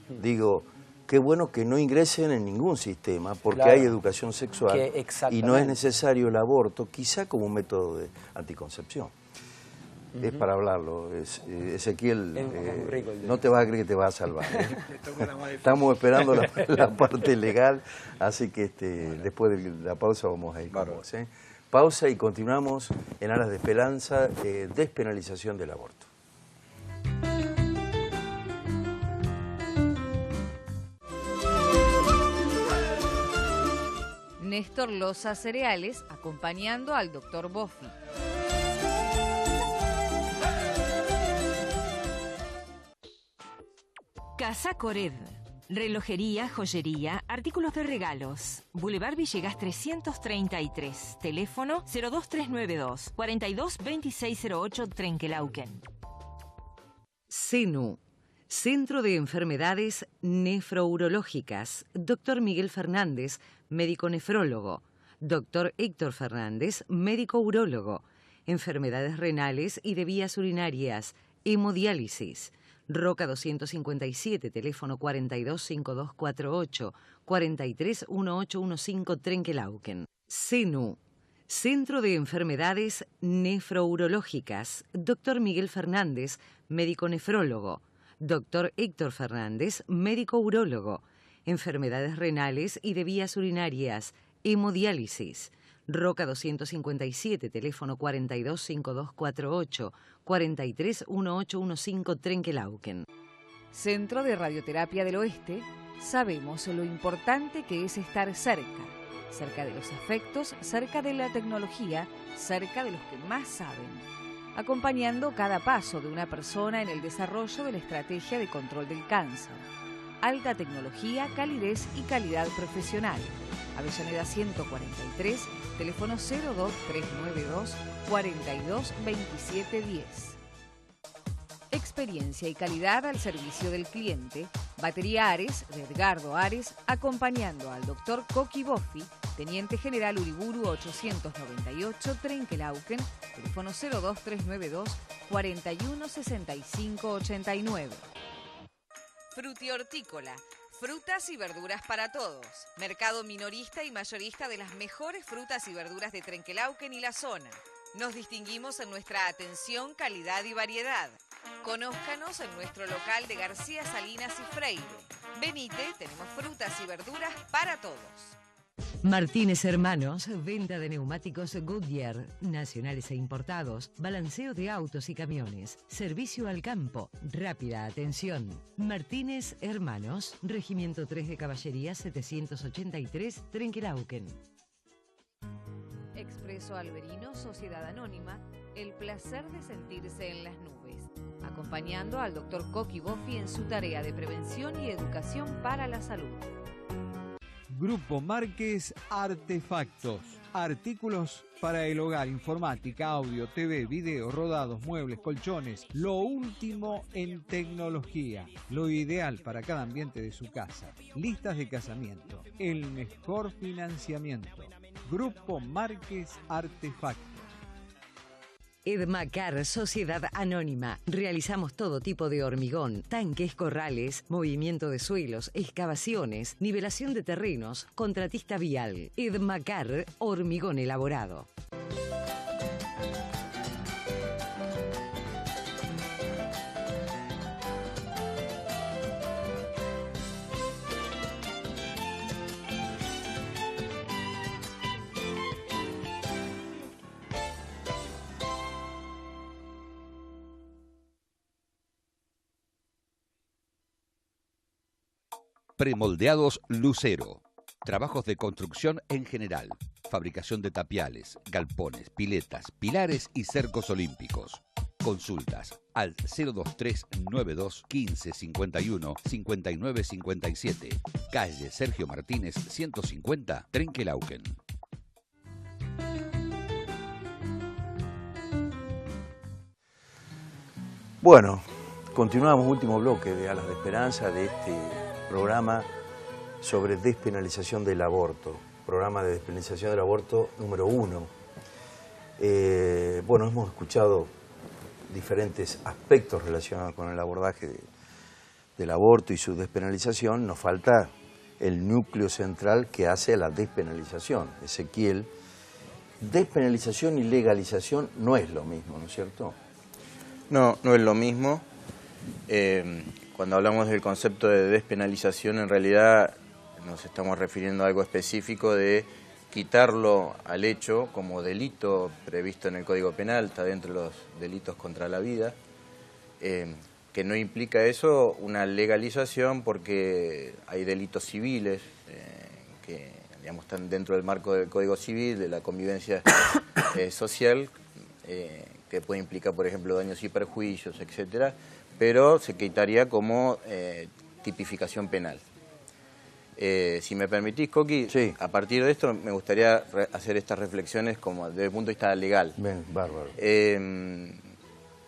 digo, qué bueno que no ingresen en ningún sistema, porque hay educación sexual y no es necesario el aborto, quizá como un método de anticoncepción. Es para hablarlo, Ezequiel, no te vas a creer que te vas a salvar. Estamos esperando la parte legal, así que después de la pausa vamos a ir con vos. Pausa y continuamos en aras de esperanza, despenalización del aborto. Néstor Loza Cereales, acompañando al Dr. Boffi. Casa Cored. Relojería, joyería, artículos de regalos. Boulevard Villegas 333. Teléfono 02392 42 2608 Trenquelauquen. CENU, Centro de Enfermedades Nefrourológicas. Dr. Miguel Fernández, médico nefrólogo. Dr. Héctor Fernández, médico urólogo. Enfermedades renales y de vías urinarias. Hemodiálisis. Roca 257, teléfono 425248, 431815 Trenquelauquen. CENU, Centro de Enfermedades Nefrourológicas. Dr. Miguel Fernández, médico nefrólogo. Dr. Héctor Fernández, médico urólogo. Enfermedades renales y de vías urinarias. Hemodiálisis. Roca 257, teléfono 425248, 431815 Trenquelauquen. Centro de Radioterapia del Oeste, sabemos lo importante que es estar cerca. Cerca de los afectos, cerca de la tecnología, cerca de los que más saben. Acompañando cada paso de una persona en el desarrollo de la estrategia de control del cáncer. Alta tecnología, calidez y calidad profesional. Avellaneda 143, teléfono 02392 42 27 10. Experiencia y calidad al servicio del cliente. Batería Ares, de Edgardo Ares, acompañando al Dr. Coqui Boffi, Teniente General Uriburu 898, Trenquelauquen, teléfono 02392 41 65 89. Frutihortícola. Frutas y verduras para todos. Mercado minorista y mayorista de las mejores frutas y verduras de Trenquelauquen y la zona. Nos distinguimos en nuestra atención, calidad y variedad. Conózcanos en nuestro local de García Salinas y Freire. Venite, tenemos frutas y verduras para todos. Martínez Hermanos, venta de neumáticos Goodyear, nacionales e importados, balanceo de autos y camiones, servicio al campo, rápida atención. Martínez Hermanos, Regimiento 3 de Caballería 783, Trenquelauquen. Expreso Alberino, Sociedad Anónima, el placer de sentirse en las nubes. Acompañando al Dr. Coqui Boffi en su tarea de prevención y educación para la salud. Grupo Márquez Artefactos. Artículos para el hogar, informática, audio, TV, video, rodados, muebles, colchones. Lo último en tecnología. Lo ideal para cada ambiente de su casa. Listas de casamiento. El mejor financiamiento. Grupo Márquez Artefactos. Edmacar, Sociedad Anónima. Realizamos todo tipo de hormigón, tanques, corrales, movimiento de suelos, excavaciones, nivelación de terrenos, contratista vial. Edmacar, hormigón elaborado. Premoldeados Lucero. Trabajos de construcción en general. Fabricación de tapiales, galpones, piletas, pilares y cercos olímpicos. Consultas al 02392 15 51 59 57. Calle Sergio Martínez 150, Trenquelauquen. Bueno, continuamos último bloque de Alas de Esperanza de este programa sobre despenalización del aborto, programa de despenalización del aborto número 1. Bueno, hemos escuchado diferentes aspectos relacionados con el abordaje del aborto y su despenalización. Nos falta el núcleo central que hace la despenalización. Ezequiel, despenalización y legalización no es lo mismo, ¿no es cierto? No, no es lo mismo. Cuando hablamos del concepto de despenalización, en realidad nos estamos refiriendo a algo específico de quitarlo al hecho como delito previsto en el Código Penal, está dentro de los delitos contra la vida, que no implica eso una legalización porque hay delitos civiles que digamos, están dentro del marco del Código Civil, de la convivencia social, que puede implicar, por ejemplo, daños y perjuicios, etcétera, pero se quitaría como tipificación penal. Si me permitís, Coqui, sí. A partir de esto me gustaría hacer estas reflexiones como desde el punto de vista legal. Bien, bárbaro.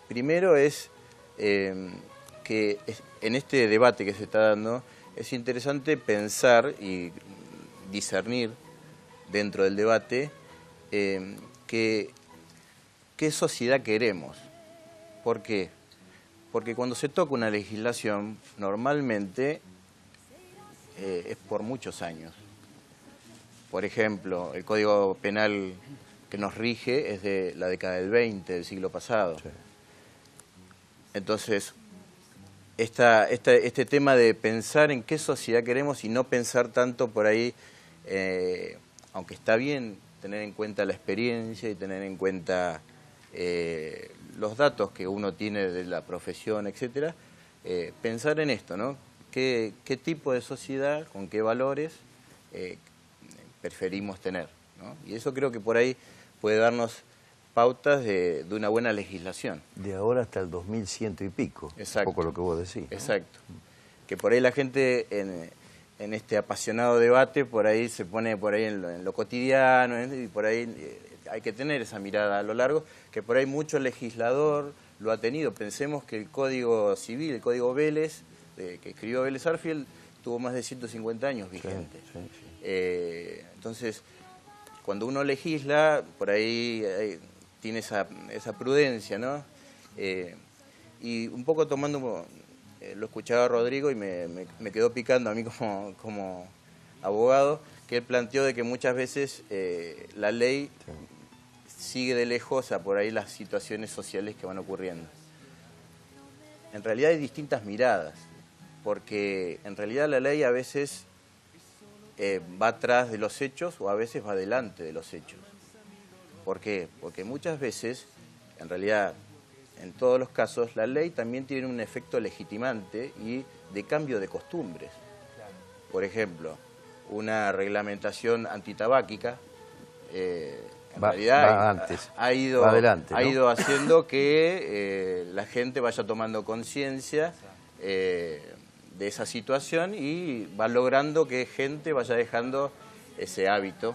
Primero es que en este debate que se está dando es interesante pensar y discernir dentro del debate qué sociedad queremos. ¿Por qué? Porque cuando se toca una legislación, normalmente es por muchos años. Por ejemplo, el Código Penal que nos rige es de la década del 20, del siglo pasado. Sí. Entonces, este tema de pensar en qué sociedad queremos y no pensar tanto por ahí, aunque está bien tener en cuenta la experiencia y tener en cuenta los datos que uno tiene de la profesión, etcétera, pensar en esto, ¿no? ¿Qué tipo de sociedad, con qué valores preferimos tener, ¿no? Y eso creo que por ahí puede darnos pautas de una buena legislación. De ahora hasta el 2100 y pico. Exacto. Un poco lo que vos decís. Exacto. Que por ahí la gente en este apasionado debate, por ahí se pone por ahí en lo cotidiano, y por ahí hay que tener esa mirada a lo largo, que por ahí mucho legislador lo ha tenido. Pensemos que el Código Civil, el Código Vélez, que escribió Vélez Sarsfield, tuvo más de 150 años vigente. Sí, sí, sí. Entonces, cuando uno legisla, por ahí tiene esa prudencia, ¿no? Y un poco tomando, lo escuchaba Rodrigo y me quedó picando a mí como abogado, que él planteó de que muchas veces la ley sigue de lejos a por ahí las situaciones sociales que van ocurriendo. En realidad hay distintas miradas, porque en realidad la ley a veces va atrás de los hechos o a veces va delante de los hechos. ¿Por qué? Porque muchas veces, en realidad, en todos los casos, la ley también tiene un efecto legitimante y de cambio de costumbres. Por ejemplo, una reglamentación antitabáquica, en realidad ha ido haciendo que la gente vaya tomando conciencia de esa situación y va logrando que gente vaya dejando ese hábito.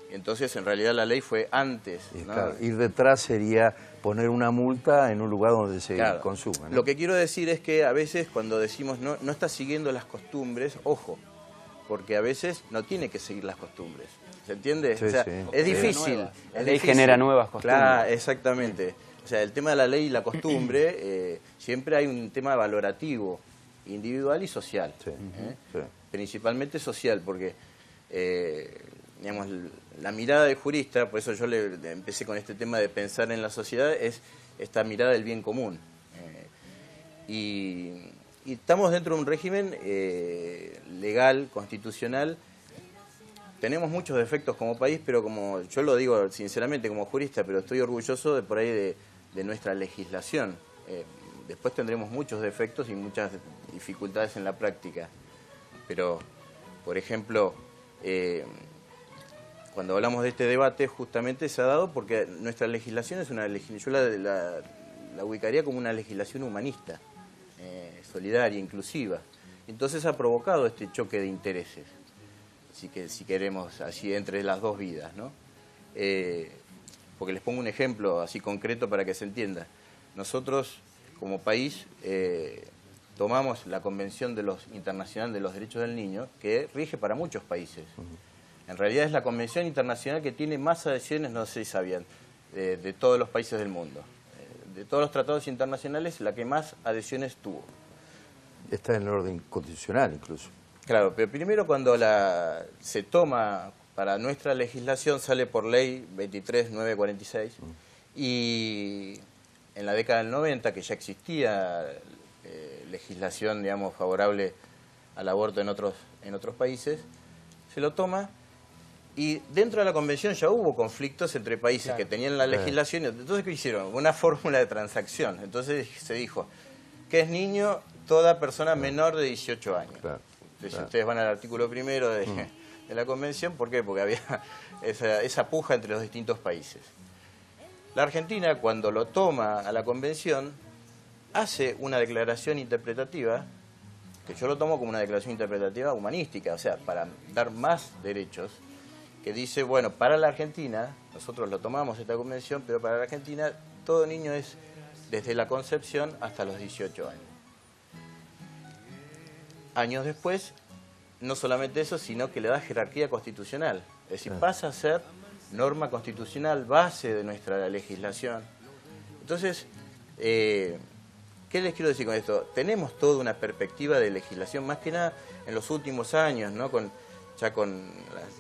Entonces, en realidad, la ley fue antes, ¿no? Claro, ir detrás sería poner una multa en un lugar donde se consume, ¿no? Lo que quiero decir es que a veces cuando decimos no está siguiendo las costumbres, ojo, porque a veces no tiene que seguir las costumbres. ¿Se entiende? Sí, o sea, sí. es difícil. La ley genera nuevas costumbres. Claro, exactamente. O sea, el tema de la ley y la costumbre, siempre hay un tema valorativo, individual y social. Sí, sí. Principalmente social, porque digamos, la mirada del jurista, por eso yo empecé con este tema de pensar en la sociedad, es esta mirada del bien común. Y estamos dentro de un régimen legal, constitucional. Tenemos muchos defectos como país, pero como yo lo digo sinceramente como jurista, pero estoy orgulloso de por ahí de nuestra legislación. Después tendremos muchos defectos y muchas dificultades en la práctica. Pero, por ejemplo, cuando hablamos de este debate, justamente se ha dado porque nuestra legislación es una legislación, yo la ubicaría como una legislación humanista, solidaria, inclusiva. Entonces ha provocado este choque de intereses, si queremos, así entre las dos vidas, ¿no? Porque les pongo un ejemplo así concreto para que se entienda. Nosotros, como país, tomamos la Convención Internacional de los Derechos del Niño, que rige para muchos países. En realidad es la Convención Internacional que tiene más adhesiones, no sé si sabían, de todos los países del mundo. De todos los tratados internacionales, la que más adhesiones tuvo. Está en el orden constitucional incluso. Claro, pero primero cuando se toma para nuestra legislación, sale por ley 23.946, y en la década del 90, que ya existía legislación, digamos, favorable al aborto en otros países, se lo toma, y dentro de la convención ya hubo conflictos entre países que tenían la legislación. Entonces, ¿qué hicieron? Una fórmula de transacción. Entonces se dijo que es niño toda persona menor de 18 años. Entonces, ustedes van al artículo primero de la convención, ¿por qué? Porque había esa puja entre los distintos países. La Argentina, cuando lo toma a la convención, hace una declaración interpretativa, que yo lo tomo como una declaración interpretativa humanística, o sea, para dar más derechos, que dice, bueno, para la Argentina, nosotros lo tomamos esta convención, pero para la Argentina todo niño es desde la concepción hasta los 18 años. Años después, no solamente eso, sino que le da jerarquía constitucional. Es decir, pasa a ser norma constitucional, base de nuestra legislación. Entonces, ¿qué les quiero decir con esto? Tenemos toda una perspectiva de legislación, más que nada en los últimos años, ¿no? Ya con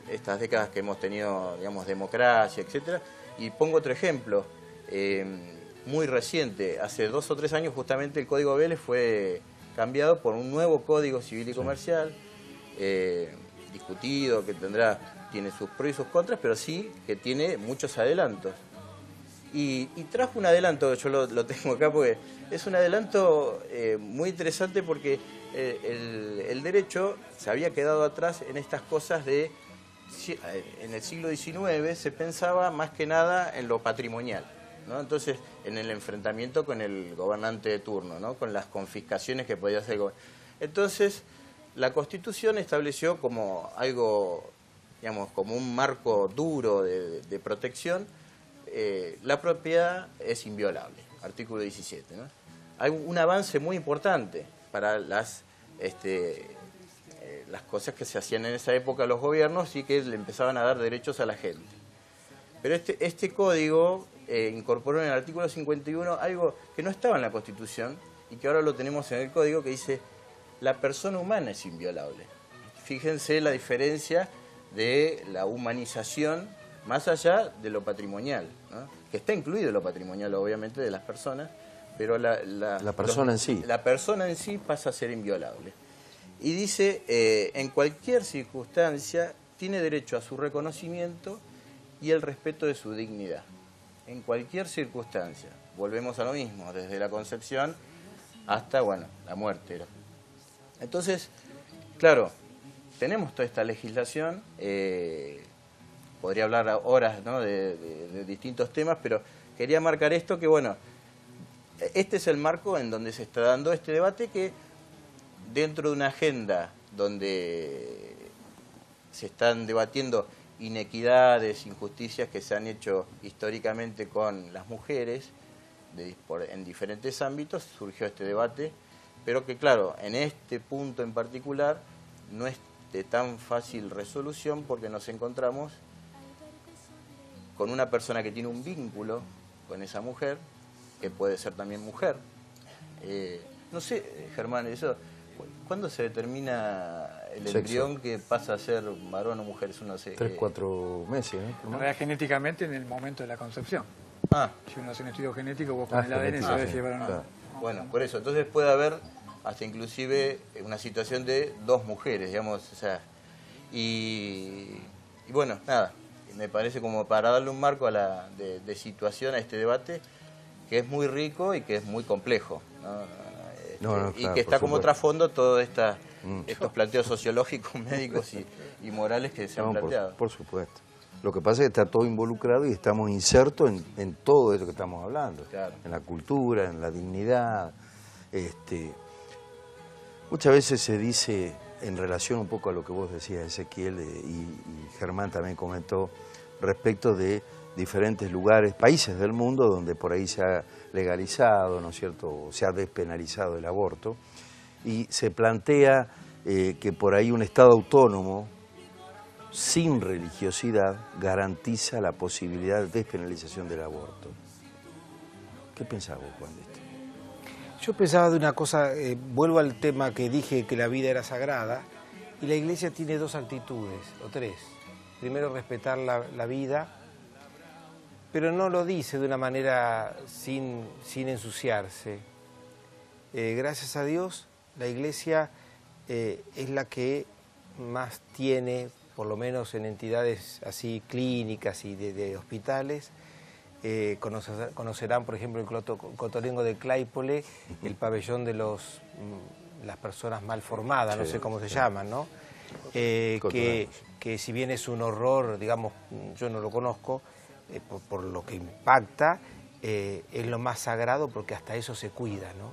estas décadas que hemos tenido, digamos, democracia, etcétera. Y pongo otro ejemplo, muy reciente, hace 2 o 3 años justamente el Código Vélez fue cambiado por un nuevo Código Civil y Comercial, discutido, que tiene sus pros y sus contras, pero sí que tiene muchos adelantos. Y trajo un adelanto, yo lo tengo acá porque es un adelanto muy interesante, porque el derecho se había quedado atrás en estas cosas de... En el siglo XIX se pensaba más que nada en lo patrimonial, ¿no? Entonces, en el enfrentamiento con el gobernante de turno, ¿no? Con las confiscaciones que podía hacer el gobernante. Entonces, la Constitución estableció como algo, digamos, como un marco duro de protección. La propiedad es inviolable, artículo 17, ¿no? Hay un avance muy importante para las cosas que se hacían en esa época los gobiernos y que le empezaban a dar derechos a la gente. Pero este código incorporó en el artículo 51 algo que no estaba en la Constitución y que ahora lo tenemos en el código, que dice: la persona humana es inviolable. Fíjense la diferencia de la humanización más allá de lo patrimonial, ¿no? Que está incluido lo patrimonial, obviamente, de las personas, pero la persona en sí pasa a ser inviolable. Y dice, en cualquier circunstancia tiene derecho a su reconocimiento y el respeto de su dignidad. En cualquier circunstancia. Volvemos a lo mismo, desde la concepción hasta, bueno, la muerte. Entonces, claro, tenemos toda esta legislación, podría hablar horas, ¿no? de distintos temas, pero quería marcar esto, que bueno, este es el marco en donde se está dando este debate, que dentro de una agenda donde se están debatiendo inequidades, injusticias que se han hecho históricamente con las mujeres en diferentes ámbitos, surgió este debate, pero que claro, en este punto en particular no es de tan fácil resolución, porque nos encontramos con una persona que tiene un vínculo con esa mujer, que puede ser también mujer. No sé, Germán, eso, ¿cuándo se determina el embrión que pasa a ser varón o mujer? Eso no sé. 3, 4 meses, ¿no? En realidad, genéticamente en el momento de la concepción. Si uno hace un estudio genético, vos con el ADN sabés si es varón o no. Bueno, por eso, entonces puede haber hasta inclusive una situación de 2 mujeres, digamos, o sea, y bueno, nada, me parece como para darle un marco de situación a este debate, que es muy rico y que es muy complejo, ¿no? Y que está como trasfondo toda esta estos planteos sociológicos, médicos y morales que se han planteado. Por supuesto. Lo que pasa es que está todo involucrado y estamos insertos en todo eso que estamos hablando. Claro. En la cultura, en la dignidad. Muchas veces se dice, en relación un poco a lo que vos decías, Ezequiel, y Germán también comentó, respecto de diferentes lugares, países del mundo donde por ahí se ha legalizado, ¿no es cierto?, se ha despenalizado el aborto, y se plantea que por ahí un Estado autónomo, sin religiosidad, garantiza la posibilidad de despenalización del aborto. ¿Qué pensás vos, Juan, de esto? Yo pensaba de una cosa, vuelvo al tema que dije que la vida era sagrada, y la Iglesia tiene dos actitudes, o tres. Primero, respetar la vida, pero no lo dice de una manera sin ensuciarse. Gracias a Dios, la Iglesia es la que más tiene, por lo menos en entidades así clínicas y de hospitales. Conocerán, por ejemplo, el Cotolengo de Claypole, el pabellón de las personas mal formadas, no sé cómo se llaman, ¿no? Que si bien es un horror, digamos, yo no lo conozco, por lo que impacta, es lo más sagrado porque hasta eso se cuida, ¿no?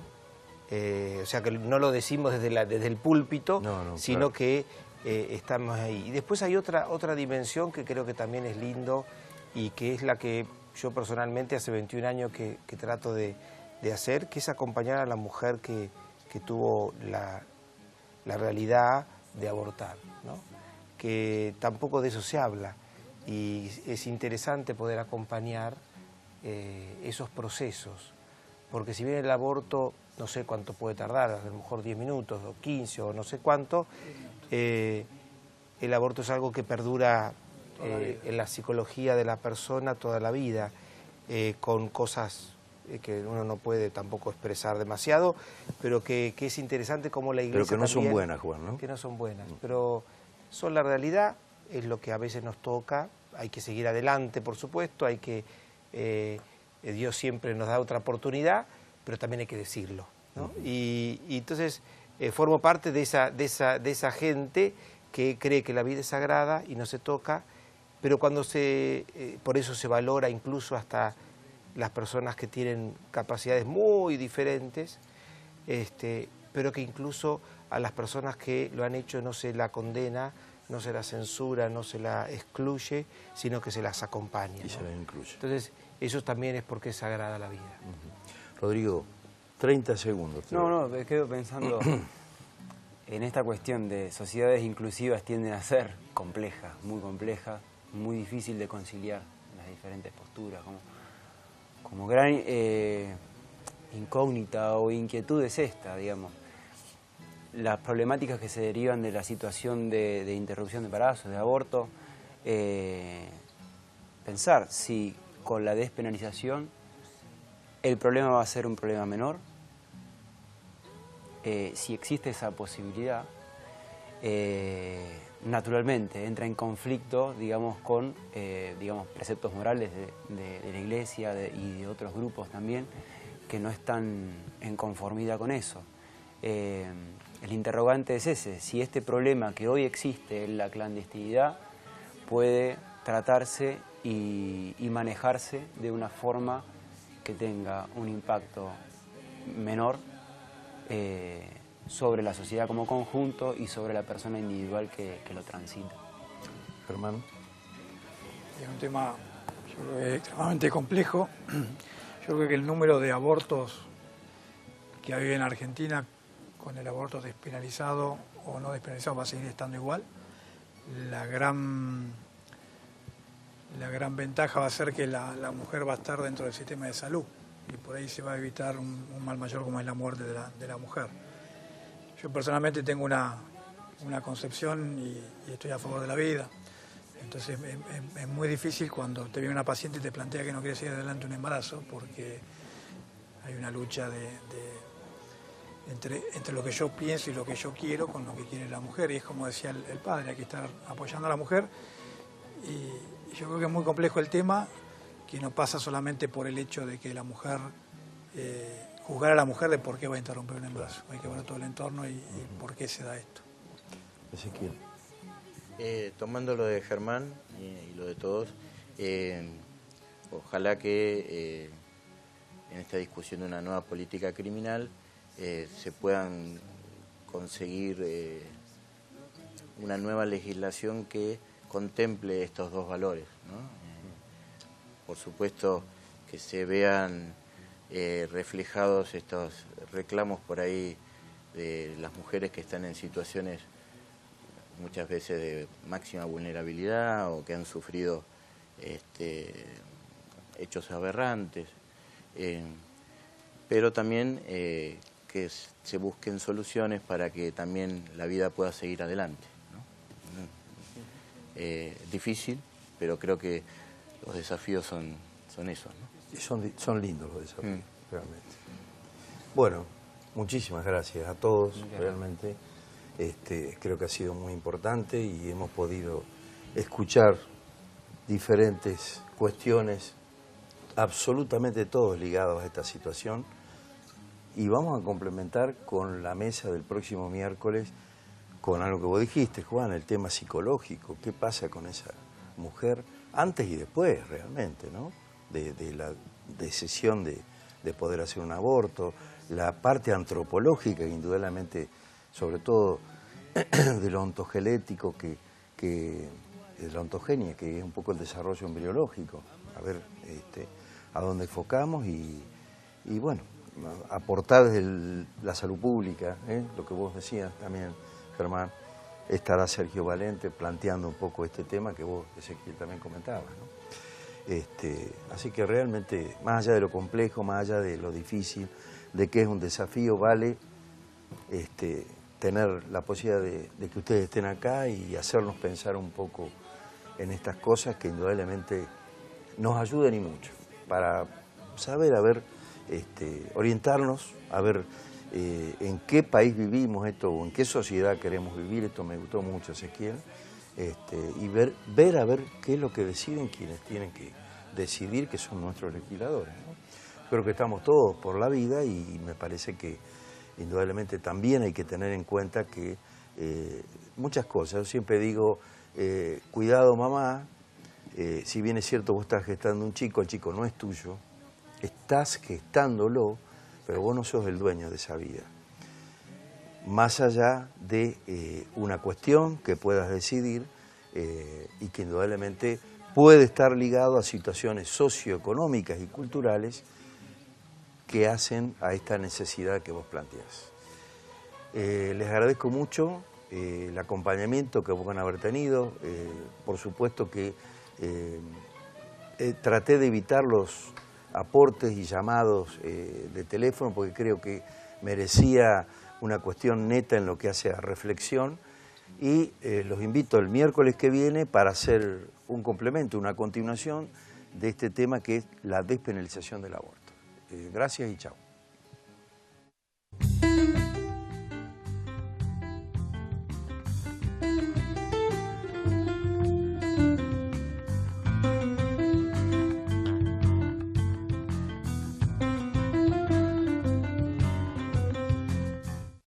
O sea que no lo decimos desde el púlpito, sino que estamos ahí. Y después hay otra dimensión que creo que también es lindo y que es la que yo personalmente hace 21 años que trato de hacer, que es acompañar a la mujer que tuvo la realidad de abortar, ¿no? Que tampoco de eso se habla y es interesante poder acompañar esos procesos, porque si bien el aborto no sé cuánto puede tardar, a lo mejor 10 minutos o 15 o no sé cuánto, el aborto es algo que perdura en la psicología de la persona toda la vida, con cosas que uno no puede tampoco expresar demasiado, pero que es interesante como la Iglesia pero que no también, son buenas, Juan, ¿no? Que no son buenas, pero son la realidad, es lo que a veces nos toca, hay que seguir adelante, por supuesto, hay que Dios siempre nos da otra oportunidad, pero también hay que decirlo, ¿no? Y entonces formo parte de esa gente que cree que la vida es sagrada y no se toca, pero cuando por eso se valora incluso hasta las personas que tienen capacidades muy diferentes, pero que incluso a las personas que lo han hecho no se la condena, no se la censura, no se la excluye, sino que se las acompaña, ¿no? Y se las incluye. Entonces, eso también es porque es sagrada la vida. Rodrigo, 30 segundos. No, me quedo pensando en esta cuestión de sociedades inclusivas tienden a ser complejas, muy difícil de conciliar las diferentes posturas. Como gran incógnita o inquietud es esta, digamos. Las problemáticas que se derivan de la situación de interrupción de embarazo, de aborto, pensar si con la despenalización el problema va a ser un problema menor, si existe esa posibilidad, naturalmente entra en conflicto, digamos, con preceptos morales de la Iglesia y de otros grupos también que no están en conformidad con eso. El interrogante es ese, si este problema que hoy existe en la clandestinidad puede tratarse y manejarse de una forma que tenga un impacto menor sobre la sociedad como conjunto y sobre la persona individual que lo transita. Germán. Es un tema, yo creo que extremadamente complejo. Yo creo que el número de abortos que hay en Argentina con el aborto despenalizado o no despenalizado va a seguir estando igual. La gran ventaja va a ser que la mujer va a estar dentro del sistema de salud y por ahí se va a evitar un mal mayor como es la muerte de la mujer. Yo personalmente tengo una concepción y estoy a favor de la vida. Entonces es muy difícil cuando te viene una paciente y te plantea que no quiere seguir adelante un embarazo porque hay una lucha entre lo que yo pienso y lo que yo quiero con lo que quiere la mujer. Y es como decía el padre, hay que estar apoyando a la mujer. Y yo creo que es muy complejo el tema, que no pasa solamente por el hecho de que la mujer juzgar a la mujer de por qué va a interrumpir un embarazo. Hay que ver todo el entorno y por qué se da esto. Ezequiel. Tomando lo de Germán y lo de todos, ojalá que en esta discusión de una nueva política criminal se puedan conseguir una nueva legislación que contemple estos dos valores, ¿no? Por supuesto que se vean reflejados estos reclamos por ahí de las mujeres que están en situaciones muchas veces de máxima vulnerabilidad o que han sufrido hechos aberrantes, pero también que se busquen soluciones para que también la vida pueda seguir adelante, ¿no? Difícil, pero creo que los desafíos son esos, ¿no? Y son lindos los desafíos, realmente. Bueno, muchísimas gracias a todos, realmente. Creo que ha sido muy importante y hemos podido escuchar diferentes cuestiones, absolutamente todos ligados a esta situación, y vamos a complementar con la mesa del próximo miércoles con algo que vos dijiste, Juan, el tema psicológico. ¿Qué pasa con esa mujer antes y después, realmente, ¿no? De la decisión de poder hacer un aborto, la parte antropológica, indudablemente, sobre todo de lo ontogenético, de la ontogenia, que es un poco el desarrollo embriológico, a ver a dónde enfocamos y bueno, aportar desde la salud pública, lo que vos decías también, Germán. Estará Sergio Valente planteando un poco este tema que vos, Ezequiel, también comentabas, ¿no? Así que realmente, más allá de lo complejo, más allá de lo difícil, de que es un desafío, vale tener la posibilidad de que ustedes estén acá y hacernos pensar un poco en estas cosas que indudablemente nos ayuden y mucho para saber, orientarnos, a ver en qué país vivimos esto o en qué sociedad queremos vivir. Esto me gustó mucho, Ezequiel, y ver qué es lo que deciden quienes tienen que decidir, que son nuestros legisladores, ¿no? Creo que estamos todos por la vida y me parece que indudablemente también hay que tener en cuenta que muchas cosas, yo siempre digo, cuidado mamá, si bien es cierto vos estás gestando un chico, el chico no es tuyo, estás gestándolo, pero vos no sos el dueño de esa vida. Más allá de una cuestión que puedas decidir y que indudablemente puede estar ligado a situaciones socioeconómicas y culturales que hacen a esta necesidad que vos planteás. Les agradezco mucho el acompañamiento que van a haber tenido. Por supuesto que traté de evitar los aportes y llamados de teléfono porque creo que merecía una cuestión neta en lo que hace a reflexión, y los invito el miércoles que viene para hacer un complemento, una continuación de este tema que es la despenalización del aborto. Gracias y chao.